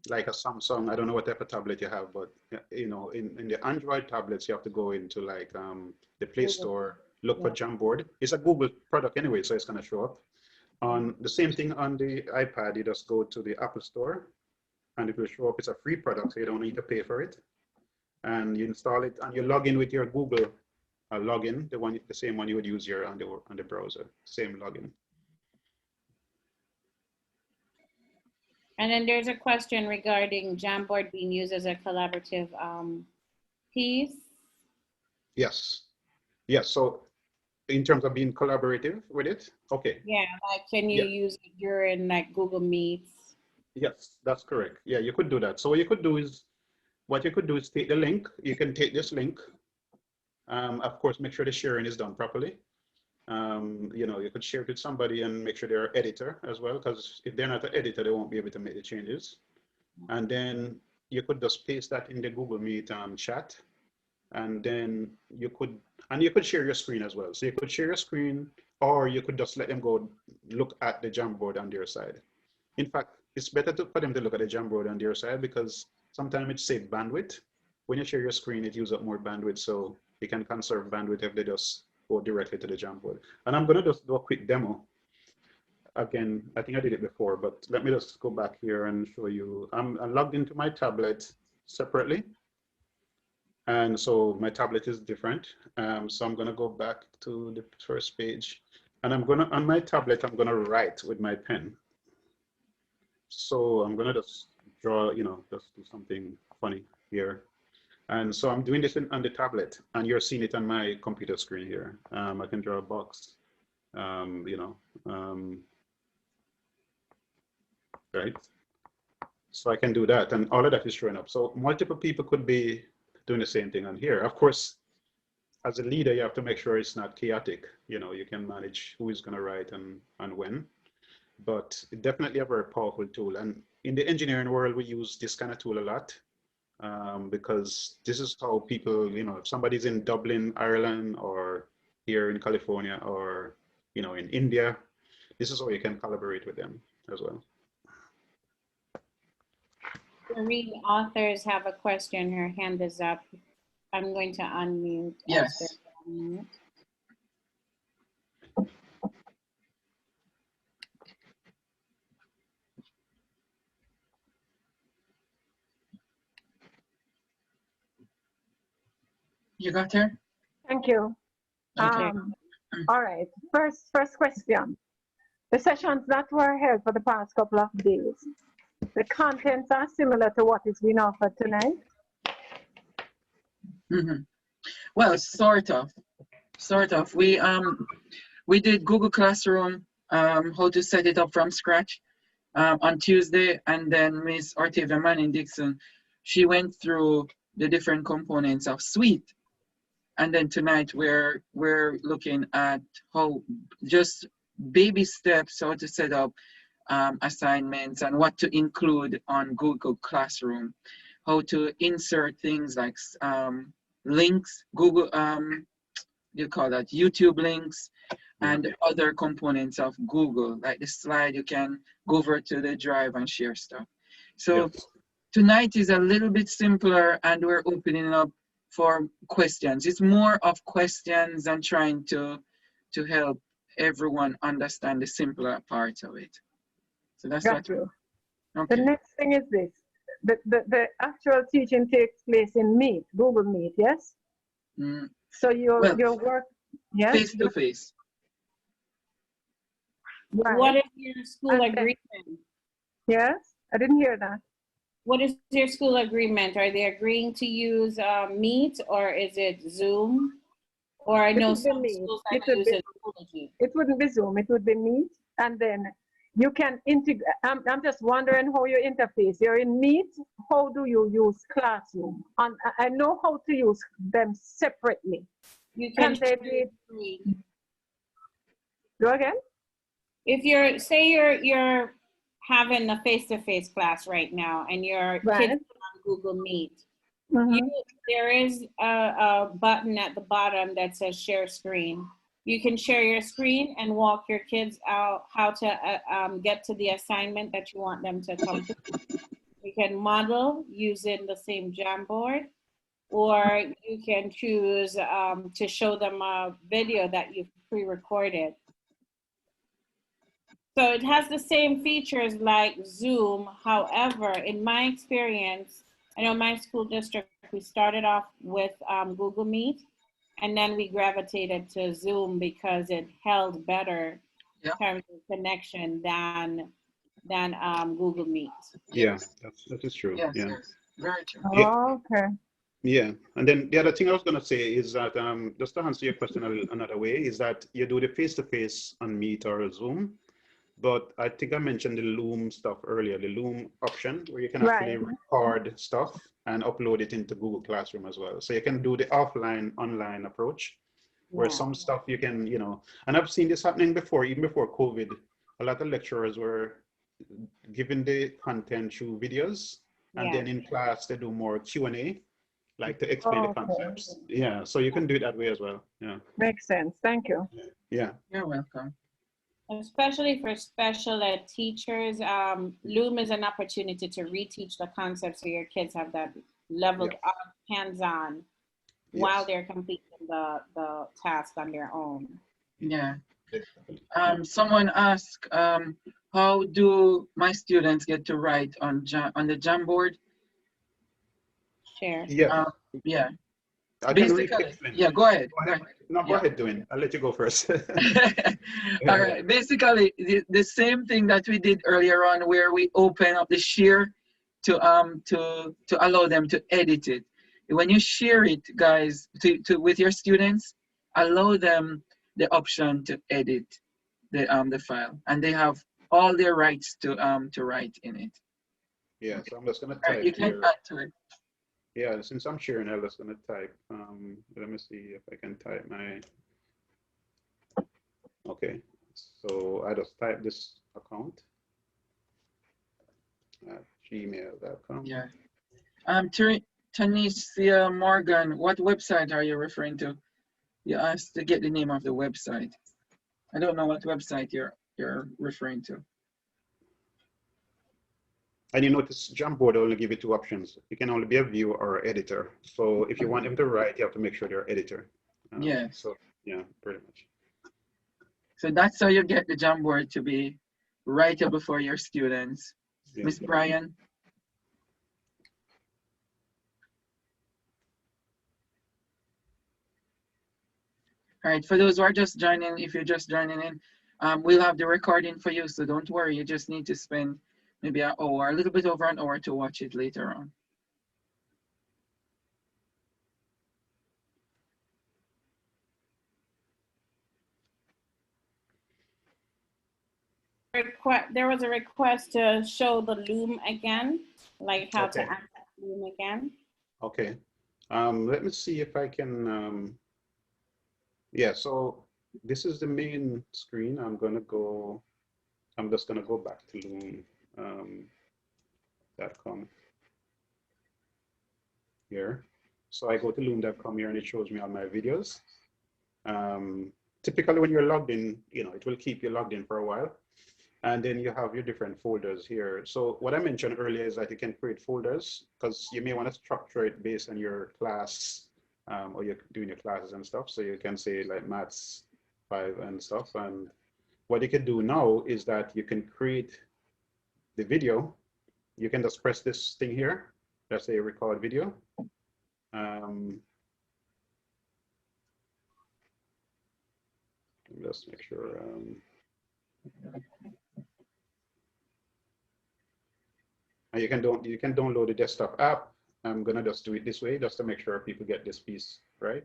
B: like a Samsung. I don't know what type of tablet you have, but in the Android tablets, you have to go into like the Play Store, look for Jamboard. It's a Google product anyway, so it's gonna show up. On the same thing on the iPad, you just go to the Apple Store and it will show up. It's a free product, so you don't need to pay for it. And you install it and you log in with your Google login, the same one you would use here on the browser, same login.
C: And then there's a question regarding Jamboard being used as a collaborative piece.
B: Yes. Yes. So in terms of being collaborative with it, okay.
C: Yeah, like can you
B: Yeah.
C: use it during like Google Meets?
B: Yes, that's correct. Yeah, you could do that. So what you could do is take the link. You can take this link. Of course, make sure the sharing is done properly. You know, you could share it with somebody and make sure they're an editor as well, because if they're not an editor, they won't be able to make the changes. And then you could just paste that in the Google Meet chat, and then you could share your screen as well. So you could share your screen, or you could just let them go look at the Jamboard on their side. In fact, it's better for them to look at the Jamboard on their side, because sometimes it saves bandwidth. When you share your screen, it uses up more bandwidth, so you can conserve bandwidth if they just go directly to the Jamboard. And I'm gonna just do a quick demo. Again, I think I did it before, but let me just go back here and show you. I'm logged into my tablet separately. And so my tablet is different. So I'm gonna go back to the first page, and on my tablet, I'm gonna write with my pen. So I'm gonna just draw, you know, just do something funny here. And so I'm doing this on the tablet, and you're seeing it on my computer screen here. I can draw a box, you know, right? So I can do that, and all of that is showing up. So multiple people could be doing the same thing on here. Of course, as a leader, you have to make sure it's not chaotic. You know, you can manage who is gonna write and when. But definitely a very powerful tool. And in the engineering world, we use this kind of tool a lot, because this is how people, you know, if somebody's in Dublin, Ireland, or here in California, or, you know, in India, this is how you can collaborate with them as well.
C: The reading authors have a question. Her hand is up. I'm going to unmute.
A: Yes. You got her?
E: Thank you.
A: Okay.
E: All right. First question. The sessions that were held for the past couple of days, the contents are similar to what is being offered tonight?
A: Mm-hmm. Well, sort of. We did Google Classroom, how to set it up from scratch on Tuesday, and then Miss Ortavia Manning-Dixon, she went through the different components of Suite. And then tonight we're looking at how just baby steps, how to set up assignments and what to include on Google Classroom, how to insert things like links, Google, you call that YouTube links, and other components of Google, like the slide, you can go over to the drive and share stuff. So tonight is a little bit simpler, and we're opening up for questions. It's more of questions and trying to help everyone understand the simpler parts of it. So that's
E: Got
A: what.
E: you.
A: Okay.
E: The next thing is this. The actual teaching takes place in Meet, Google Meet, yes? So your work, yes?
A: Face to face.
E: Right.
C: What is your school agreement?
E: Yes, I didn't hear that.
C: What is your school agreement? Are they agreeing to use Meet, or is it Zoom? Or I know some schools are using Schoology.
E: It wouldn't be Zoom, it would be Meet, and then you can integrate. I'm just wondering how you interface. You're in Meet, how do you use Classroom? And I know how to use them separately.
C: You can
E: go again?
C: If you're, say you're having a face-to-face class right now and your kids on Google Meet, there is a button at the bottom that says share screen. You can share your screen and walk your kids out how to get to the assignment that you want them to complete. You can model using the same Jamboard, or you can choose to show them a video that you've pre-recorded. So it has the same features like Zoom. However, in my experience, I know my school district, we started off with Google Meet, and then we gravitated to Zoom because it held better in terms of connection than than Google Meet.
B: Yeah, that is true.
A: Yes,
B: Yeah.
A: yes, very true.
B: Yeah.
E: Oh, okay.
B: Yeah, and then the other thing I was going to say is that just to answer your question another way is that you do the face-to-face on Meet or Zoom, but I think I mentioned the Loom stuff earlier, the Loom option where you can actually
E: Right.
B: record stuff and upload it into Google Classroom as well. So you can do the offline online approach where
C: Yeah.
B: some stuff you can, you know, and I've seen this happening before, even before COVID, a lot of lecturers were giving the content through videos, and
C: Yeah.
B: then in class they do more Q&A, like to explain the
E: Okay.
B: concepts. Yeah, so you can do it that way as well. Yeah.
E: Makes sense. Thank you.
B: Yeah.
A: You're welcome.
C: Especially for special ed teachers, Loom is an opportunity to reteach the concepts so your kids have that leveled up, hands-on, while
B: Yes.
C: they're completing the task on their own.
A: Yeah. Someone asked, how do my students get to write on the Jamboard?
C: Share.
B: Yeah.
A: Yeah.
B: I can
A: Basically,
B: explain.
A: yeah, go ahead.
B: Go ahead. No, go
A: Yeah.
B: ahead, Dwayne. I'll let you go first.
A: All right. Basically, the same thing that we did earlier on, where we open up the share to allow them to edit it. When you share it, guys, with your students, allow them the option to edit the file, and they have all their rights to write in it.
B: Yeah, so I'm just gonna
A: All right, you
B: type
A: can
B: here.
A: add to it.
B: Yeah, since I'm sharing, I'm just gonna type. Let me see if I can type my. Okay, so I just type this account at gmail.com.
A: Yeah. Tanisha Morgan, what website are you referring to? You asked to get the name of the website. I don't know what website you're referring to.
B: And you notice Jamboard only give you two options. You can only be a viewer or editor. So if you want them to write, you have to make sure they're editor.
A: Yeah.
B: So yeah, pretty much.
A: So that's how you get the Jamboard to be writable for your students.
B: Yeah.
A: Miss Brian? All right, for those who are just joining, if you're just joining in, we'll have the recording for you, so don't worry. You just need to spend maybe an hour, a little bit over an hour to watch it later on.
C: There was a request to show the Loom again, like how to
B: Okay.
C: access Loom again.
B: Okay. Let me see if I can. Yeah, so this is the main screen. I'm just gonna go back to loom.com here. So I go to loom.com here and it shows me all my videos. Typically when you're logged in, you know, it will keep you logged in for a while. And then you have your different folders here. So what I mentioned earlier is that you can create folders because you may want to structure it based on your class or you're doing your classes and stuff. So you can say like Maths 5 and stuff. And what you can do now is that you can create the video. You can just press this thing here. Let's say record video. Just make sure. And you can download the desktop app. I'm gonna just do it this way just to make sure people get this piece right.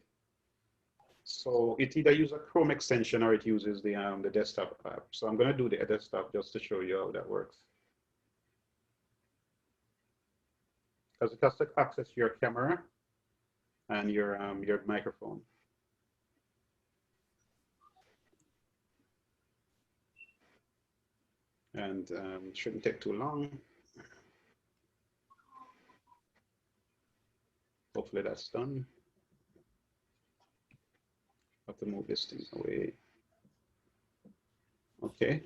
B: So it either uses a Chrome extension or it uses the desktop app. So I'm gonna do the desktop just to show you how that works. Because it has to access your camera and your microphone. And it shouldn't take too long. Hopefully that's done. Have to move this thing away. Okay.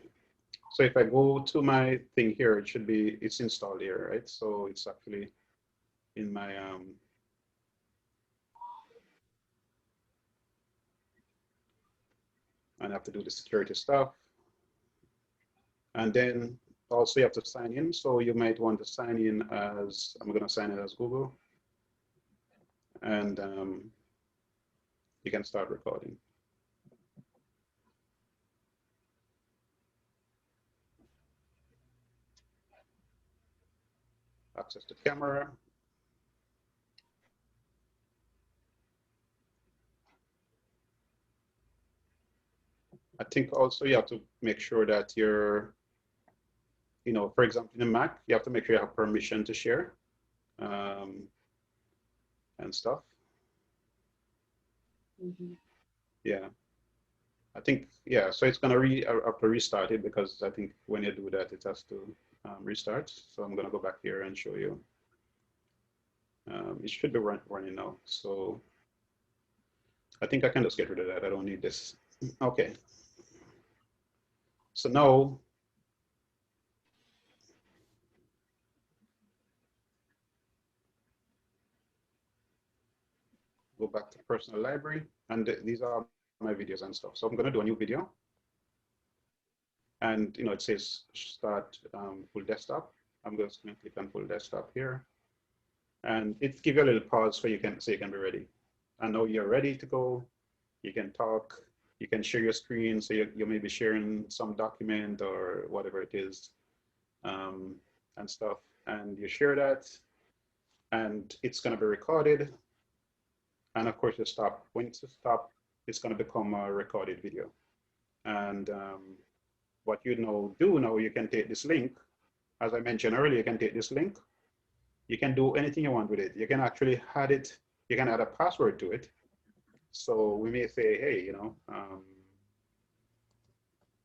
B: So if I go to my thing here, it's installed here, right? So it's actually in my and I have to do the security stuff. And then also you have to sign in. So you might want to sign in as, I'm gonna sign in as Google. And you can start recording. access to camera. I think also you have to make sure that you're, you know, for example, in a Mac, you have to make sure you have permission to share and stuff.
C: Mm-hmm.
B: Yeah. I think, yeah, so it's gonna have to restart it because I think when you do that, it has to restart. So I'm gonna go back here and show you. It should be running now. So I think I can just get rid of that. I don't need this. Okay. So now, go back to personal library, and these are my videos and stuff. So I'm gonna do a new video. And you know, it says start full desktop. I'm just gonna click on full desktop here. And it gives you a little pause so you can be ready. And now you're ready to go. You can talk, you can share your screen. So you may be sharing some document or whatever it is and stuff. And you share that and it's gonna be recorded. And of course you stop. When you stop, it's gonna become a recorded video. And what you do now, you can take this link. As I mentioned earlier, you can take this link. You can do anything you want with it. You can actually add it. You can add a password to it. So we may say, hey, you know,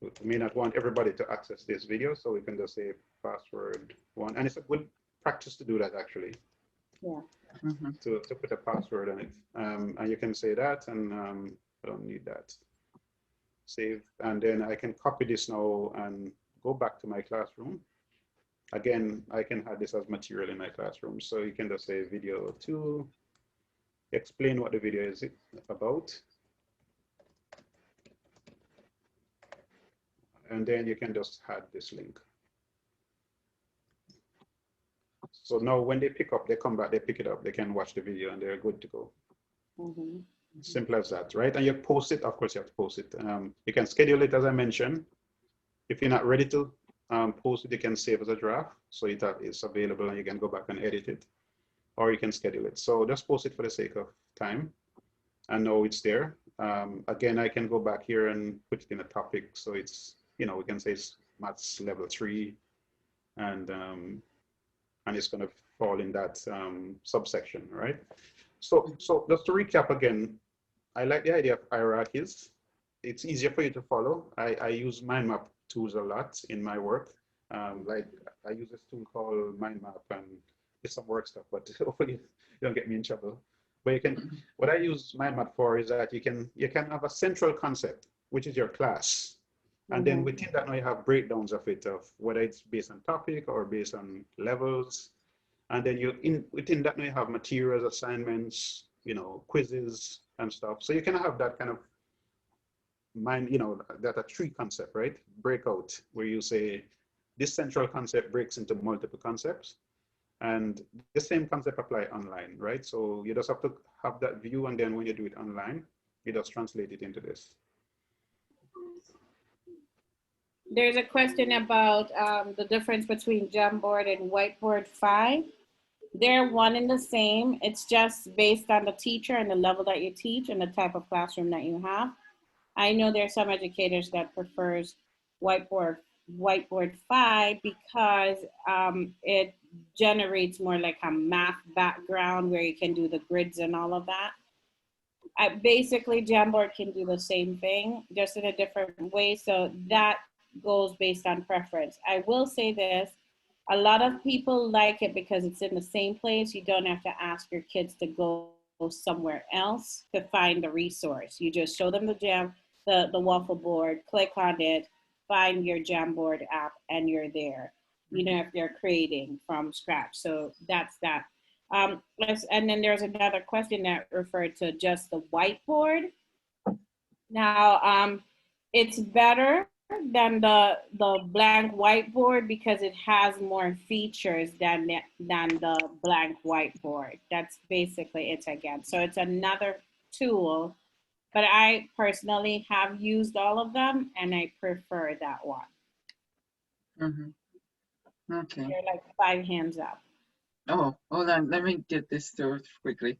B: we may not want everybody to access this video, so we can just say password 1. And it's a good practice to do that, actually.
C: Yeah.
A: Mm-hmm.
B: To put a password on it. And you can say that, and I don't need that. Save, and then I can copy this now and go back to my classroom. Again, I can add this as material in my classroom. So you can just say video 2, explain what the video is about. And then you can just add this link. So now when they pick up, they come back, they pick it up, they can watch the video and they're good to go.
C: Mm-hmm.
B: Simple as that, right? And you post it, of course you have to post it. You can schedule it as I mentioned. If you're not ready to post it, you can save as a draft. So it's available and you can go back and edit it, or you can schedule it. So just post it for the sake of time. And now it's there. Again, I can go back here and put it in a topic. So it's, you know, we can say it's maths level 3 and it's going to fall in that subsection, right? So just to recap again, I like the idea of hierarchies. It's easier for you to follow. I use mind map tools a lot in my work. Like I use this tool called mind map and it's some work stuff, but hopefully you don't get me in trouble. But you can, what I use mind map for is that you can have a central concept, which is your class. And then within that now you have breakdowns of it, of whether it's based on topic or based on levels. And then within that now you have materials, assignments, you know, quizzes and stuff. So you can have that kind of mind, you know, that a tree concept, right? Breakout, where you say this central concept breaks into multiple concepts. And the same concept apply online, right? So you just have to have that view, and then when you do it online, you just translate it into this.
C: There's a question about the difference between Jamboard and Whiteboard 5. They're one and the same. It's just based on the teacher and the level that you teach and the type of classroom that you have. I know there are some educators that prefers Whiteboard 5 because it generates more like a math background where you can do the grids and all of that. Basically, Jamboard can do the same thing, just in a different way. So that goes based on preference. I will say this, a lot of people like it because it's in the same place. You don't have to ask your kids to go somewhere else to find the resource. You just show them the Waffle board, click on it, find your Jamboard app, and you're there. You know, if they're creating from scratch. So that's that. And then there's another question that referred to just the whiteboard. Now, it's better than the blank whiteboard because it has more features than the blank whiteboard. That's basically it again. So it's another tool, but I personally have used all of them and I prefer that one.
A: Mm-hmm. Okay.
C: They're like 5 hands up.
A: Oh, hold on. Let me get this through quickly.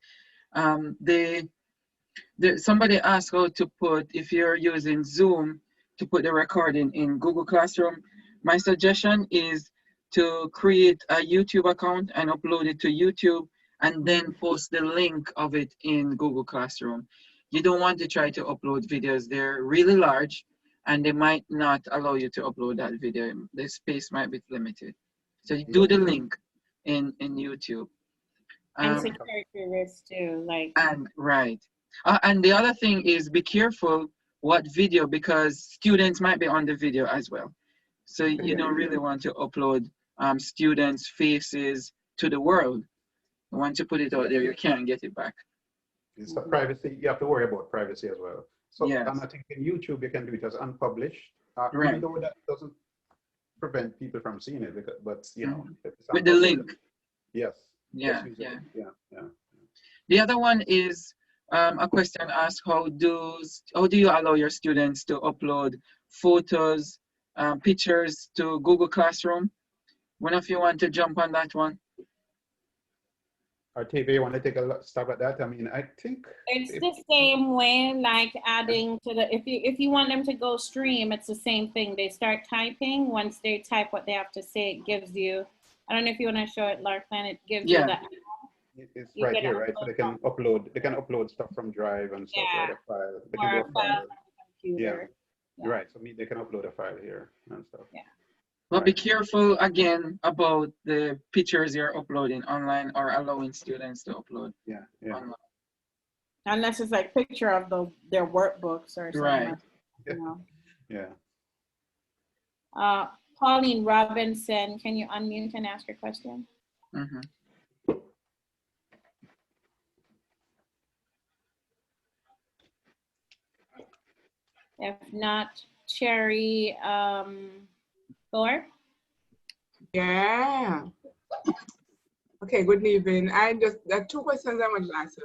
A: Somebody asked how to put, if you're using Zoom, to put the recording in Google Classroom. My suggestion is to create a YouTube account and upload it to YouTube and then post the link of it in Google Classroom. You don't want to try to upload videos. They're really large and they might not allow you to upload that video. The space might be limited. So you do the link in YouTube.
C: And security risks too, like.
A: And right. And the other thing is be careful what video, because students might be on the video as well. So you don't really want to upload students' faces to the world. Once you put it out there, you can't get it back.
B: It's a privacy. You have to worry about privacy as well. So
A: Yes.
B: and I think in YouTube you can do it as unpublished.
A: Right.
B: Even though that doesn't prevent people from seeing it, but you know, if it's
A: with the
B: unpublished,
A: link.
B: yes.
A: Yeah,
B: Just use
A: yeah.
B: it. Yeah.
A: The other one is a question asked: how do you allow your students to upload photos, pictures to Google Classroom? One of you want to jump on that one?
B: Or TV, you want to take a stab at that? I mean, I think
C: It's the same way, like adding to the, if you want them to go stream, it's the same thing. They start typing. Once they type what they have to say, it gives you, I don't know if you want to show it, Larkland, it gives you that.
B: it's
C: You
B: right
C: can
B: here, right? So they can upload stuff from Drive and stuff,
C: Yeah.
B: right? A file. They
C: Or
B: can
C: a
B: do a
C: file
B: file.
C: on the computer. Yeah.
B: Right. So they can upload a file here and stuff.
C: Yeah.
A: But be careful again about the pictures you're uploading online or allowing students to upload.
B: Yeah.
A: Online.
C: Unless it's like picture of their workbooks or something.
A: Right.
C: Like, you know.
B: Yeah.
C: Pauline Robinson, can you unmute and ask your question?
A: Mm-hmm.
C: If not, Cherry Thorpe.
F: Yeah. Okay, good evening. There are two questions I want to answer.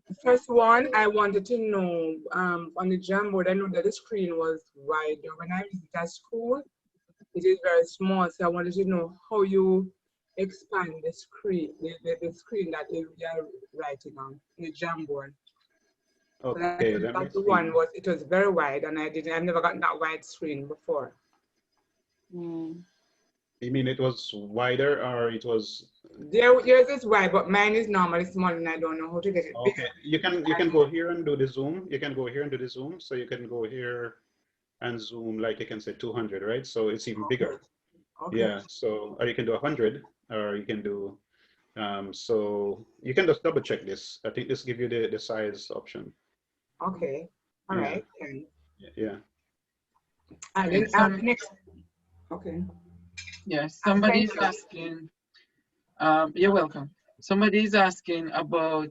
F: The first one, I wanted to know, on the Jamboard, I know that the screen was wider. When I was at school, it is very small, so I wanted to know how you expand the screen, the screen that you are writing on, the Jamboard.
B: Okay,
F: that one was, it was very wide, and I've never gotten that wide screen before.
B: You mean it was wider, or it was?
F: Yours is wide, but mine is normally small, and I don't know how to get it bigger.
B: Okay, you can go here and do the zoom. You can go here and do the zoom. So you can go here and zoom, like you can say 200, right? So it's even bigger.
F: Okay.
B: Yeah. So, or you can do 100, or you can do. So you can just double check this. I think this gives you the size option.
F: Okay. All right.
B: Yeah.
F: And then next. Okay.
A: Yes, somebody's asking. You're welcome. Somebody's asking about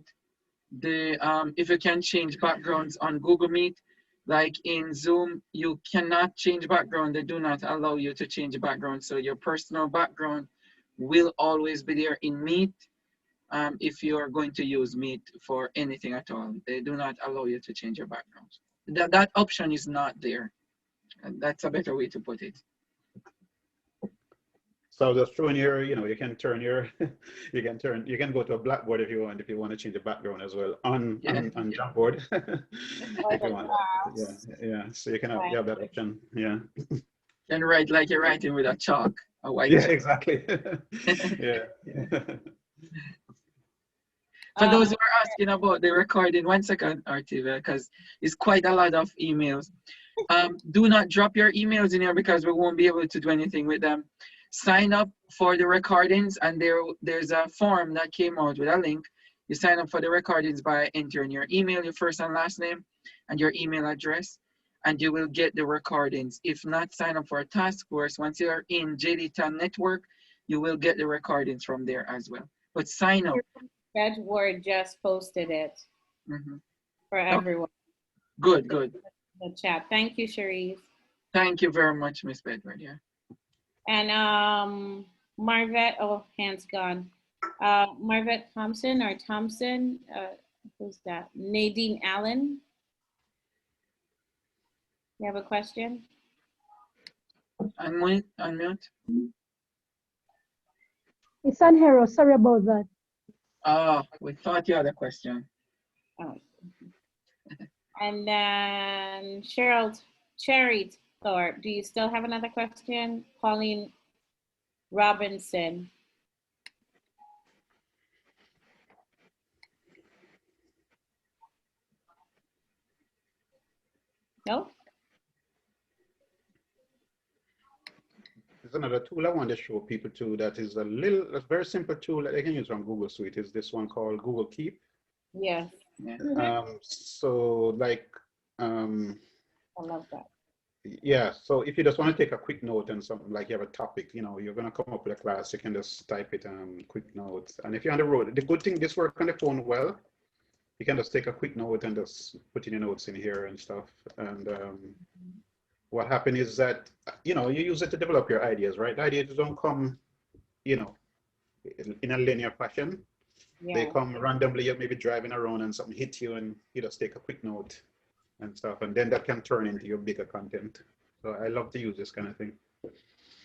A: the if you can change backgrounds on Google Meet. Like in Zoom, you cannot change background. They do not allow you to change the background. So your personal background will always be there in Meet. If you are going to use Meet for anything at all, they do not allow you to change your background. That option is not there. And that's a better way to put it.
B: So just throwing your, you can turn your, you can go to a Blackboard if you want to change the background as well on Jamboard. If you want. Yeah. So you can have that option. Yeah.
A: And write like you're writing with a chalk, a white chalk.
B: Exactly. Yeah.
A: For those who are asking about the recording, 1 second, Artiva, because it's quite a lot of emails. Do not drop your emails in here because we won't be able to do anything with them. Sign up for the recordings, and there's a form that came out with a link. You sign up for the recordings by entering your email, your first and last name, and your email address, and you will get the recordings. If not, sign up for a task force. Once you're in JDTAN network, you will get the recordings from there as well. But sign up.
C: Edward just posted it for everyone.
A: Good.
C: The chat. Thank you, Cherise.
A: Thank you very much, Miss Bedford. Yeah.
C: And Marvette, hands gone. Marvette Thompson or Thompson, who's that? Nadine Allen. You have a question?
A: Unmute.
G: It's an error. Sorry about that.
A: Oh, we thought you had a question.
C: Oh. And then Cherry Thorpe, do you still have another question? Pauline Robinson. No?
B: There's another tool I want to show people too that is a very simple tool that they can use from Google Suite. Is this one called Google Keep.
C: Yes.
B: So like,
C: I love that.
B: yeah, so if you just want to take a quick note and something like you have a topic, you know, you're going to come up with a class, you can just type it, quick notes. And if you're on the road, the good thing, this works on the phone well. You can just take a quick note and just put in your notes in here and stuff. And what happened is that, you know, you use it to develop your ideas, right? Ideas don't come, you know, in a linear fashion. Yeah. They come randomly. You're maybe driving around and something hit you and you just take a quick note and stuff. And then that can turn into your bigger content. So I love to use this kind of thing.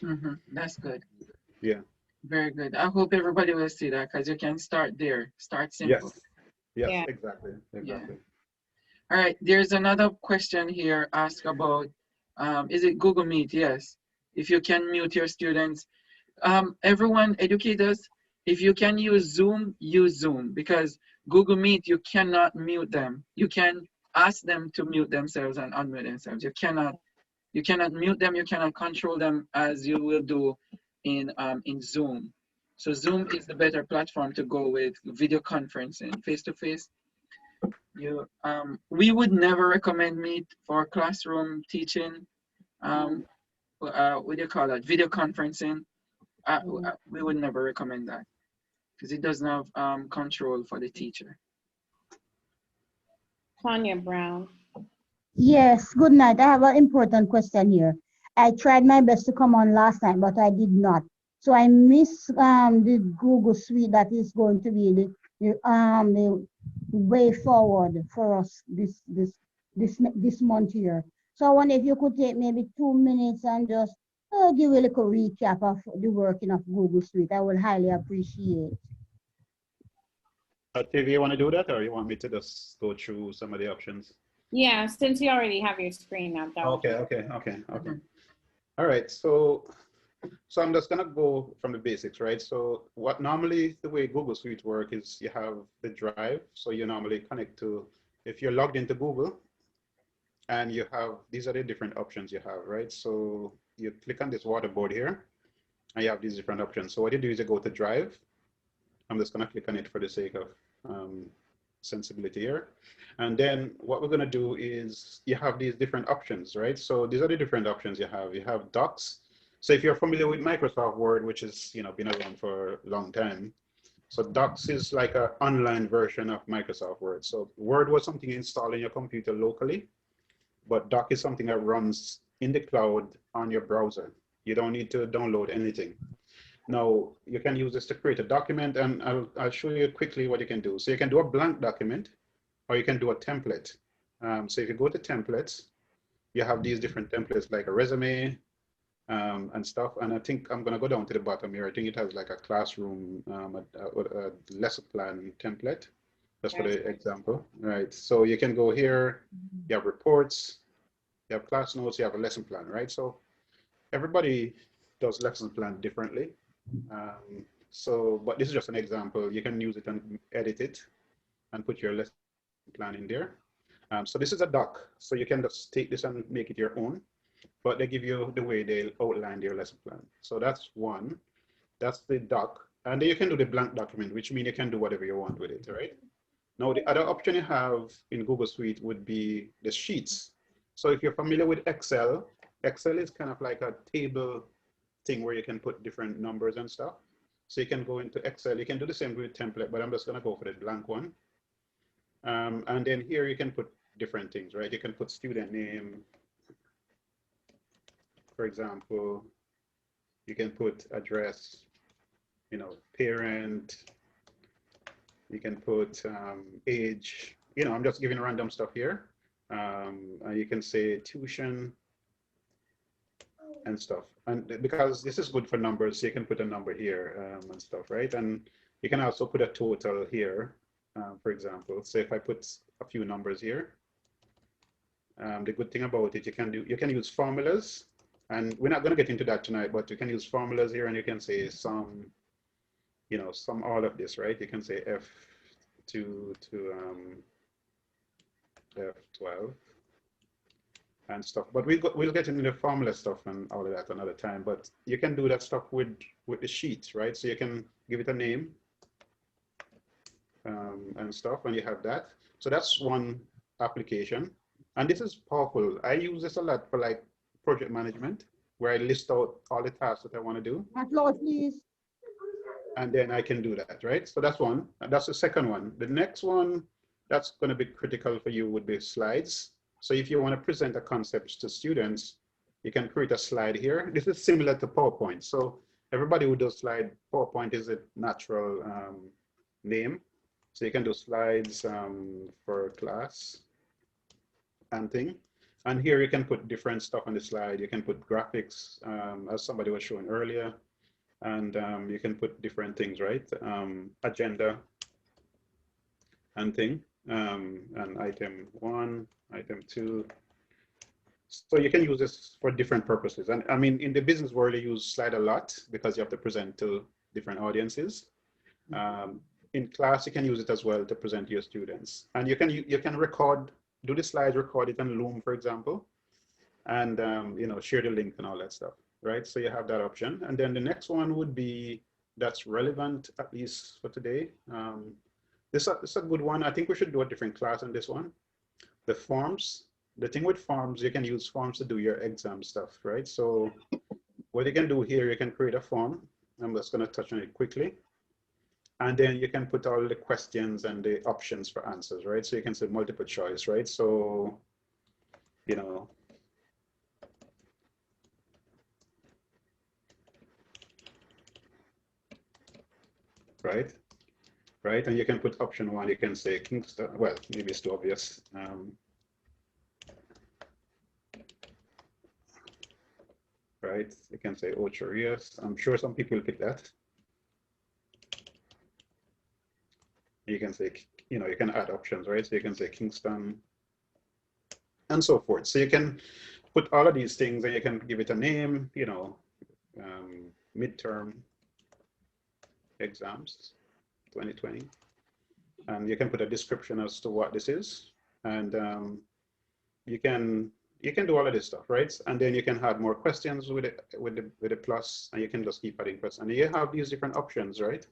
A: Mm-hmm. That's good.
B: Yeah.
A: Very good. I hope everybody will see that because you can start there. Start simple.
B: Yes,
C: Yeah.
B: exactly.
A: Yeah. All right. There's another question here asked about, is it Google Meet? Yes. If you can mute your students. Everyone, educators, if you can use Zoom, use Zoom, because Google Meet, you cannot mute them. You can ask them to mute themselves and unmute themselves. You cannot mute them. You cannot control them as you will do in Zoom. So Zoom is the better platform to go with video conferencing, face-to-face. We would never recommend Meet for classroom teaching. What do you call that? Video conferencing. We would never recommend that because it doesn't have control for the teacher.
C: Tanya Brown.
G: Yes, good night. I have an important question here. I tried my best to come on last night, but I did not. So I missed the Google Suite that is going to be the way forward for us this month here. So I wonder if you could take maybe 2 minutes and just give a little recap of the working of Google Suite. I would highly appreciate.
B: TV, you want to do that, or you want me to just go through some of the options?
C: Yeah, since you already have your screen up.
B: Okay. All right, so I'm just gonna go from the basics, right? So what normally the way Google Suite work is you have the drive. So you normally connect to, if you're logged into Google, and you have, these are the different options you have, right? So you click on this waterboard here, and you have these different options. So what you do is you go to drive. I'm just gonna click on it for the sake of sensibility here. And then what we're gonna do is you have these different options, right? So these are the different options you have. You have docs. So if you're familiar with Microsoft Word, which is, you know, been around for a long time. So docs is like an online version of Microsoft Word. So Word was something you install in your computer locally, but doc is something that runs in the cloud on your browser. You don't need to download anything. Now, you can use this to create a document, and I'll show you quickly what you can do. So you can do a blank document, or you can do a template. So if you go to templates, you have these different templates like a resume and stuff. And I think I'm going to go down to the bottom here. I think it has like a classroom, a lesson plan template. That's for the example, right? So you can go here, you have reports, you have class notes, you have a lesson plan, right? So everybody does lesson plan differently. But this is just an example. You can use it and edit it and put your lesson plan in there. So this is a doc. So you can just take this and make it your own, but they give you the way they outline your lesson plan. So that's one, that's the doc. And then you can do the blank document, which means you can do whatever you want with it, right? Now, the other option you have in Google Suite would be the sheets. So if you're familiar with Excel, Excel is kind of like a table thing where you can put different numbers and stuff. So you can go into Excel, you can do the same with template, but I'm just gonna go for the blank one. And then here you can put different things, right? You can put student name, for example. You can put address, you know, parent. You can put age, you know, I'm just giving random stuff here. And you can say tuition. and stuff. And because this is good for numbers, so you can put a number here and stuff, right? And you can also put a total here, for example. So if I put a few numbers here, the good thing about it, you can use formulas, and we're not going to get into that tonight, but you can use formulas here, and you can say sum, you know, sum all of this, right? You can say F2 to F12 and stuff. But we'll get into the formula stuff and all of that another time. But you can do that stuff with the sheet, right? So you can give it a name and stuff, and you have that. So that's one application. And this is powerful. I use this a lot for like project management, where I list out all the tasks that I want to do.
G: Applause, please.
B: And then I can do that, right? So that's one. And that's the second one. The next one that's going to be critical for you would be slides. So if you want to present a concept to students, you can create a slide here. This is similar to PowerPoint. So everybody who does slide, PowerPoint is a natural name. So you can do slides for class and thing. And here you can put different stuff on the slide. You can put graphics, as somebody was showing earlier. And you can put different things, right? Agenda and thing, and item 1, item 2. So you can use this for different purposes. And I mean, in the business world, you use slide a lot because you have to present to different audiences. In class, you can use it as well to present to your students. And you can record, do the slides, record it on Loom, for example, and you know, share the link and all that stuff, right? So you have that option. And then the next one would be, that's relevant, at least for today. This is a good one. I think we should do a different class on this one. The forms. The thing with forms, you can use forms to do your exam stuff, right? So what you can do here, you can create a form. I'm just going to touch on it quickly. And then you can put all the questions and the options for answers, right? So you can say multiple choice, right? So, you know, right? Right, and you can put option 1, you can say Kingston, well, maybe it's too obvious. Right, you can say Ocho Rios. I'm sure some people will pick that. You can say, you know, you can add options, right? So you can say Kingston and so forth. So you can put all of these things and you can give it a name, you know, midterm exams 2020. And you can put a description as to what this is. And you can do all of this stuff, right? And then you can add more questions with the plus, and you can just keep adding questions. And you have these different options, right?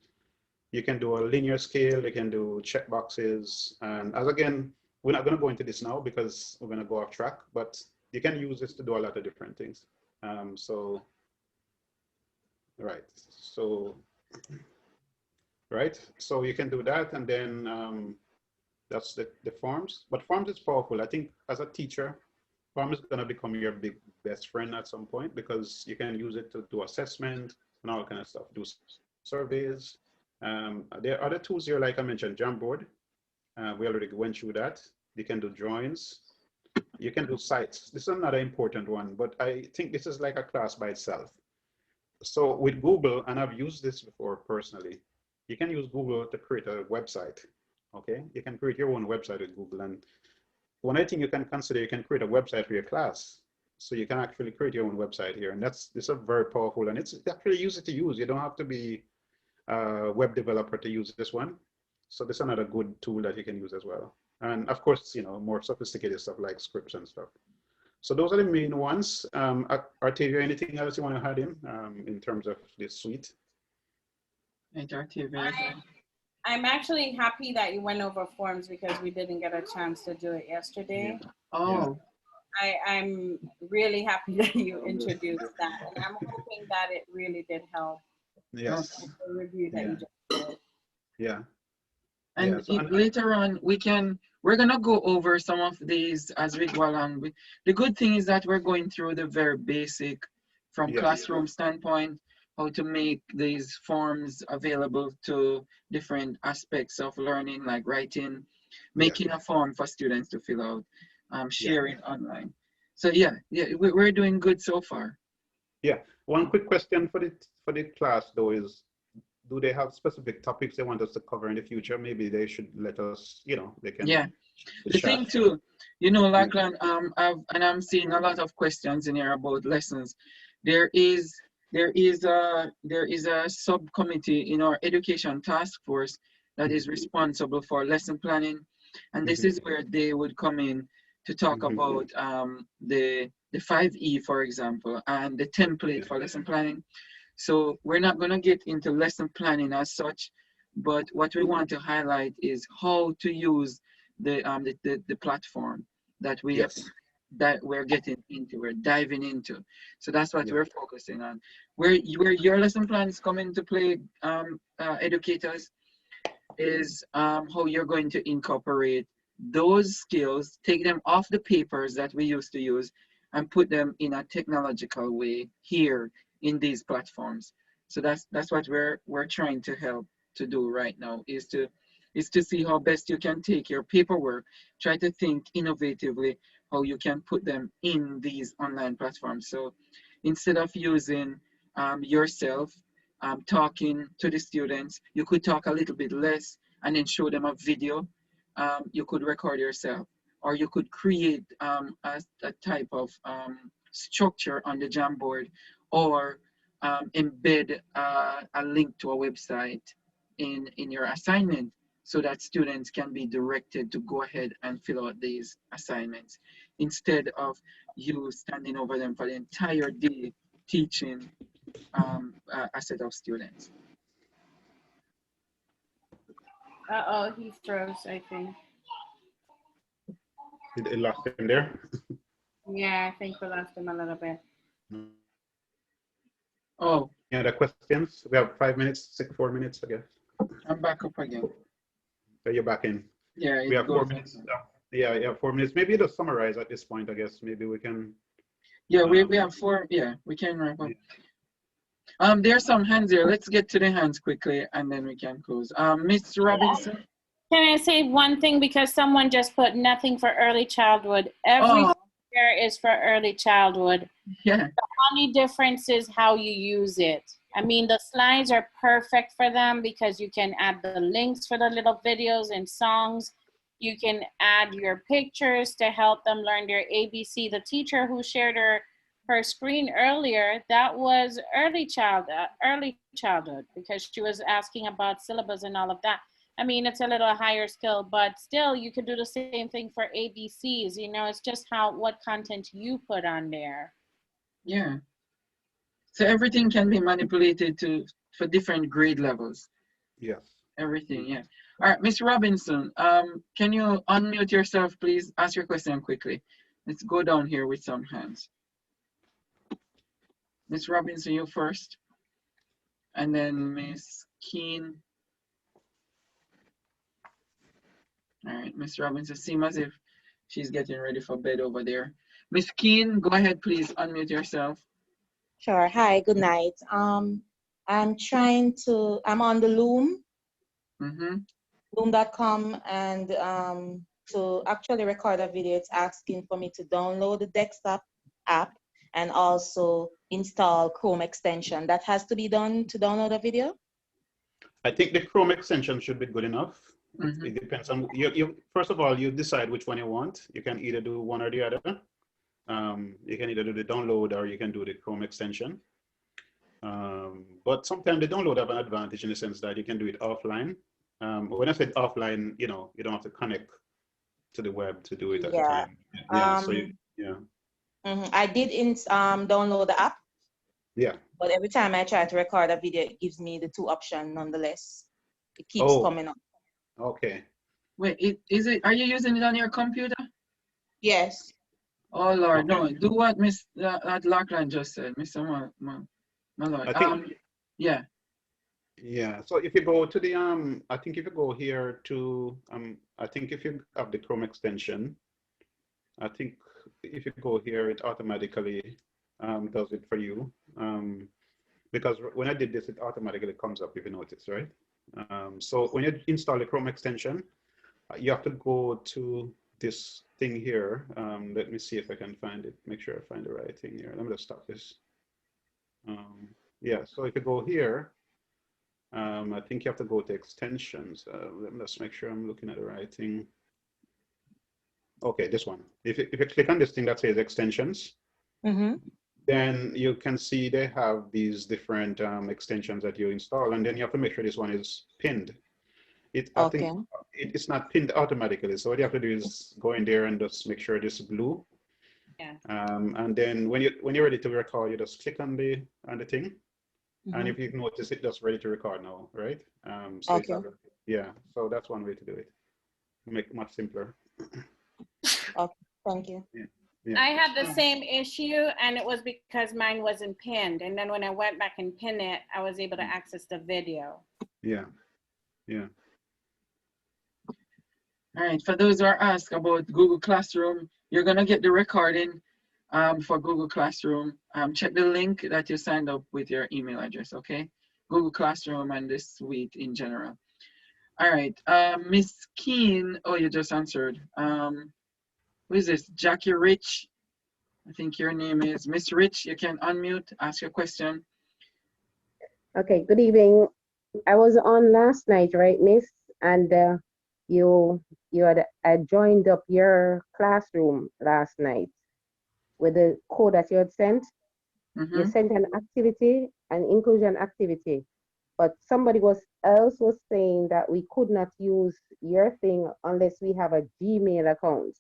B: You can do a linear scale, you can do checkboxes. And as again, we're not going to go into this now because we're going to go off track, but you can use this to do a lot of different things. So, right. So, right. So you can do that. And then that's the forms. But forms is powerful. I think as a teacher, forms is going to become your big best friend at some point because you can use it to do assessment and all kind of stuff, do surveys. There are other tools here, like I mentioned, Jamboard. We already went through that. You can do drawings. You can do sites. This is another important one, but I think this is like a class by itself. So with Google, and I've used this before personally, you can use Google to create a website, okay? You can create your own website with Google. And one other thing you can consider, you can create a website for your class. So you can actually create your own website here. And this is very powerful, and it's actually easy to use. You don't have to be a web developer to use this one. So this is another good tool that you can use as well. And of course, you know, more sophisticated stuff like scripts and stuff. So those are the main ones. Artavia, anything else you want to add in terms of this suite?
C: I'm actually happy that you went over forms because we didn't get a chance to do it yesterday.
A: Yeah. Oh.
C: I'm really happy that you introduced that. And I'm hoping that it really did help.
B: Yes.
C: The review that you just did.
B: Yeah.
A: And
B: yeah, so
A: later on, we're gonna go over some of these as we go along. The good thing is that we're going through the very basic from classroom standpoint, how to make these forms available to different aspects of learning, like writing, making a form for students to fill out, sharing online. So yeah, we're doing good so far.
B: Yeah. One quick question for the class though is, do they have specific topics they want us to cover in the future? Maybe they should let us, you know, they can
A: Yeah. The thing
B: chat.
A: too, you know, Lachlan, I'm seeing a lot of questions in here about lessons. There is a subcommittee in our education task force that is responsible for lesson planning, and this is where they would come in to talk about the 5E, for example, and the template for lesson planning. So we're not going to get into lesson planning as such, but what we want to highlight is how to use the platform that
B: Yes.
A: that we're getting into, we're diving into. So that's what we're focusing on. Where your lesson plans come into play, educators, is how you're going to incorporate those skills, take them off the papers that we used to use, and put them in a technological way here in these platforms. So that's what we're trying to help to do right now, is to see how best you can take your paperwork, try to think innovatively how you can put them in these online platforms. So instead of using yourself talking to the students, you could talk a little bit less and then show them a video. You could record yourself, or you could create a type of structure on the Jamboard, or embed a link to a website in your assignment, so that students can be directed to go ahead and fill out these assignments, instead of you standing over them for the entire day teaching a set of students.
C: Uh-oh, he froze, I think.
B: It lost him there.
C: Yeah, I think we lost him a little bit.
A: Oh,
B: Any other questions? We have 5 minutes, 4 minutes, I guess.
A: I'm back up again.
B: So you're back in.
A: Yeah,
B: We have 4
A: goes
B: minutes. Yeah, 4 minutes. Maybe just summarize at this point, I guess. Maybe we can.
A: Yeah, we have 4. Yeah, we can wrap up. There's some hands here. Let's get to the hands quickly, and then we can close. Miss Robinson.
C: Can I say one thing? Because someone just put nothing for early childhood. Everything here is for early childhood.
A: Yeah.
C: The only difference is how you use it. I mean, the slides are perfect for them because you can add the links for the little videos and songs. You can add your pictures to help them learn their ABC. The teacher who shared her screen earlier, that was early childhood, because she was asking about syllabus and all of that. I mean, it's a little higher skill, but still you could do the same thing for ABCs. You know, it's just what content you put on there.
A: Yeah. So everything can be manipulated for different grade levels.
B: Yes.
A: Everything, yeah. All right, Miss Robinson, can you unmute yourself, please? Ask your question quickly. Let's go down here with some hands. Miss Robinson, you first. And then Miss Keen. All right, Miss Robinson, seems as if she's getting ready for bed over there. Miss Keen, go ahead, please unmute yourself.
H: Sure. Hi, good night. I'm on the Loom, loom.com, and to actually record a video, it's asking for me to download the desktop app and also install Chrome extension. That has to be done to download a video?
B: I think the Chrome extension should be good enough. It depends on you. First of all, you decide which one you want. You can either do one or the other. You can either do the download or you can do the Chrome extension. But sometimes the download have an advantage in the sense that you can do it offline. When I said offline, you know, you don't have to connect to the web to do it at the time. Yeah.
H: I did download the app.
B: Yeah.
H: But every time I try to record a video, it gives me the 2 options nonetheless. It keeps coming up.
B: Okay.
A: Wait, are you using it on your computer?
H: Yes.
A: Oh Lord, no. Do what Miss Lachlan just said, Mr. Malloy. Yeah.
B: Yeah. So if you go to the I think if you go here to I think if you have the Chrome extension, I think if you go here, it automatically does it for you. Because when I did this, it automatically comes up, if you notice, right? So when you install the Chrome extension, you have to go to this thing here. Let me see if I can find it. Make sure I find the right thing here. Let me just stop this. Yeah, so if you go here, I think you have to go to extensions. Let me just make sure I'm looking at the right thing. Okay, this one. If you click on this thing that says extensions, then you can see they have these different extensions that you install, and then you have to make sure this one is pinned. I think it's not pinned automatically. So what you have to do is go in there and just make sure this is blue.
C: Yeah.
B: And then when you're ready to record, you just click on the thing. And if you notice, it just ready to record now, right? So it's not, yeah. So that's one way to do it. Make it much simpler.
H: Okay, thank you.
B: Yeah. Yeah.
C: I had the same issue, and it was because mine wasn't pinned. And then when I went back and pinned it, I was able to access the video.
B: Yeah. Yeah.
A: All right, for those who are asked about Google Classroom, you're gonna get the recording for Google Classroom. Check the link that you signed up with your email address, okay? Google Classroom and this suite in general. All right, Miss Keen, oh, you just answered. Who is this? Jackie Rich. I think your name is Miss Rich. You can unmute, ask your question.
I: Okay, good evening. I was on last night, right, Miss? And you had joined up your classroom last night with the code that you had sent. You sent an activity, an inclusion activity, but somebody else was saying that we could not use your thing unless we have a Gmail account.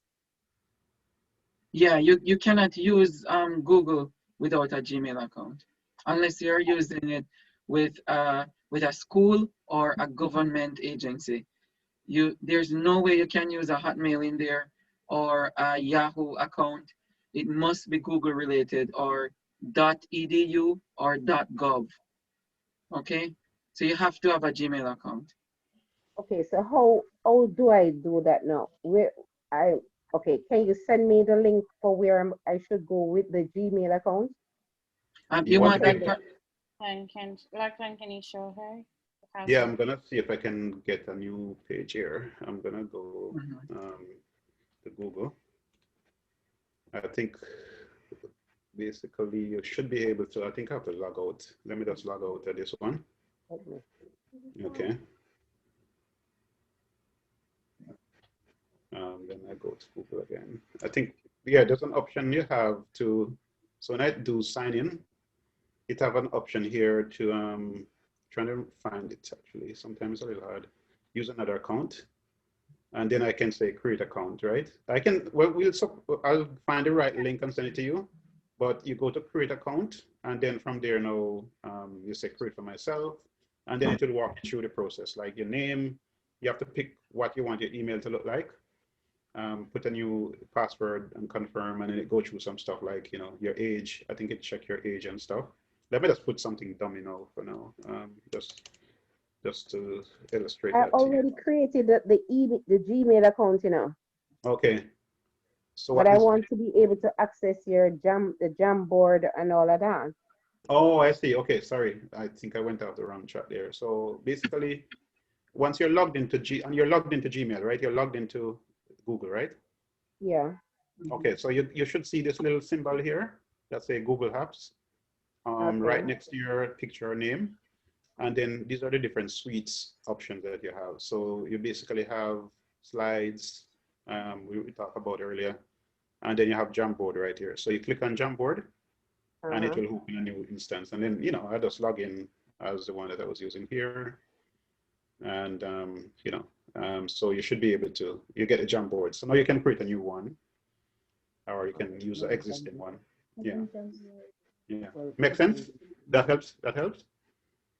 A: Yeah, you cannot use Google without a Gmail account, unless you're using it with a school or a government agency. There's no way you can use a Hotmail in there or a Yahoo account. It must be Google related or .edu or .gov. Okay, so you have to have a Gmail account.
I: Okay, so how do I do that now? Okay, can you send me the link for where I should go with the Gmail account?
A: You want that?
C: Can you show her?
B: Yeah, I'm gonna see if I can get a new page here. I'm gonna go to Google. I think basically you should be able to. I think I have to log out. Let me just log out of this one. Okay. Then I go to Google again. I think, yeah, there's an option you have to, so when I do sign in, it have an option here to, trying to find it actually, sometimes it's a little hard, use another account. And then I can say create account, right? I can, well, I'll find the right link and send it to you, but you go to create account, and then from there now, you say create for myself, and then it will walk you through the process, like your name, you have to pick what you want your email to look like. Put a new password and confirm, and then it go through some stuff like, you know, your age. I think it check your age and stuff. Let me just put something dummy now for now, just to illustrate.
I: I already created the Gmail account, you know.
B: Okay. So
I: but I want to be able to access your the Jamboard and all of that.
B: Oh, I see. Okay, sorry. I think I went out the wrong chat there. So basically, once you're logged into you're logged into Gmail, right? You're logged into Google, right?
I: Yeah.
B: Okay, so you should see this little symbol here that say Google Apps,
I: Okay.
B: right next to your picture or name. And then these are the different suites options that you have. So you basically have slides, we talked about earlier, and then you have Jamboard right here. So you click on Jamboard, and it will open a new instance. And then, you know, I just log in as the one that I was using here. And, you know, so you should be able to, you get a Jamboard. So now you can create a new one, or you can use the existing one. Yeah. Yeah. Make sense? That helps? That helps?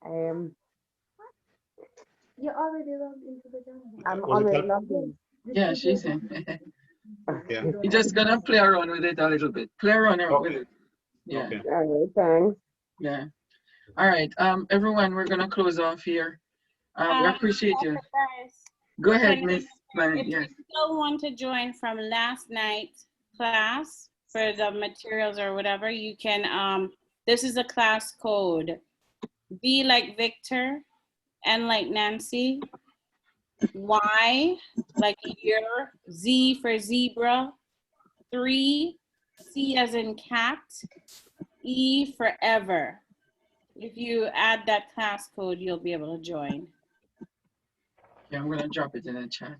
I: You already logged into the Jamboard. I'm already logged in.
A: Yeah, she's in.
B: Yeah.
A: You're just gonna play around with it a little bit. Play around with it. Yeah.
B: Okay.
I: All right, thanks.
A: Yeah. All right. Everyone, we're gonna close off here. We appreciate you. Go ahead, Miss.
C: If
A: Yes.
C: you still want to join from last night's class for the materials or whatever, you can, this is a class code. V like Victor, N like Nancy, Y like year, Z for zebra, 3, C as in cat, E forever. If you add that class code, you'll be able to join.
A: Yeah, I'm gonna drop it in the chat.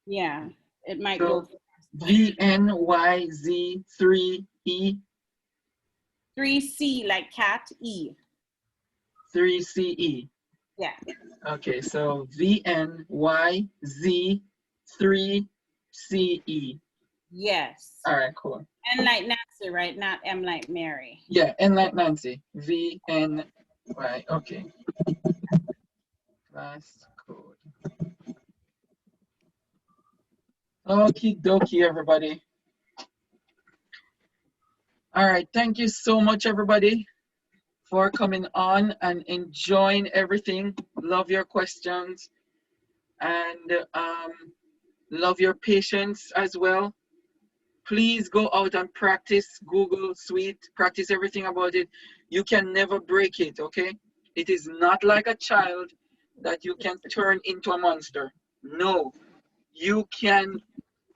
C: Yeah, it might
A: So,
C: go
A: VNYZ3E.
C: 3C like cat E.
A: 3CE.
C: Yeah.
A: Okay, so VNYZ3CE.
C: Yes.
A: All right, cool.
C: N like Nancy, right? Not M like Mary.
A: Yeah, N like Nancy. VNY. Okay. Class code. Okie dokie, everybody. All right, thank you so much, everybody, for coming on and enjoying everything. Love your questions and love your patience as well. Please go out and practice Google Suite, practice everything about it. You can never break it, okay? It is not like a child that you can turn into a monster. No, you can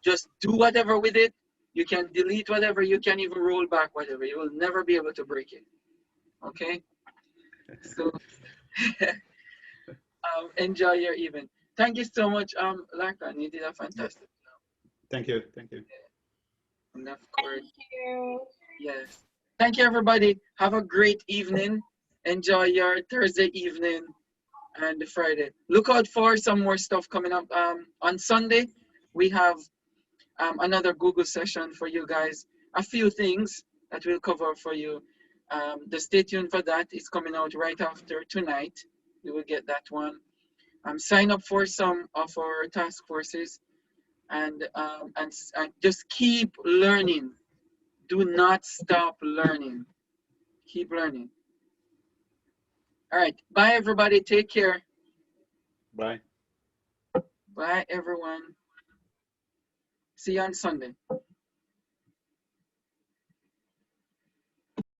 A: just do whatever with it. You can delete whatever, you can even roll back whatever. You will never be able to break it, okay? So enjoy your evening. Thank you so much, Larkan. You did a fantastic job.
B: Thank you. Thank you.
A: And of course,
C: Thank you.
A: yes. Thank you, everybody. Have a great evening. Enjoy your Thursday evening and Friday. Look out for some more stuff coming up. On Sunday, we have another Google session for you guys. A few things that we'll cover for you. Stay tuned for that. It's coming out right after tonight. You will get that one. Sign up for some of our task forces and just keep learning. Do not stop learning. Keep learning. All right. Bye, everybody. Take care.
B: Bye.
A: Bye, everyone. See you on Sunday.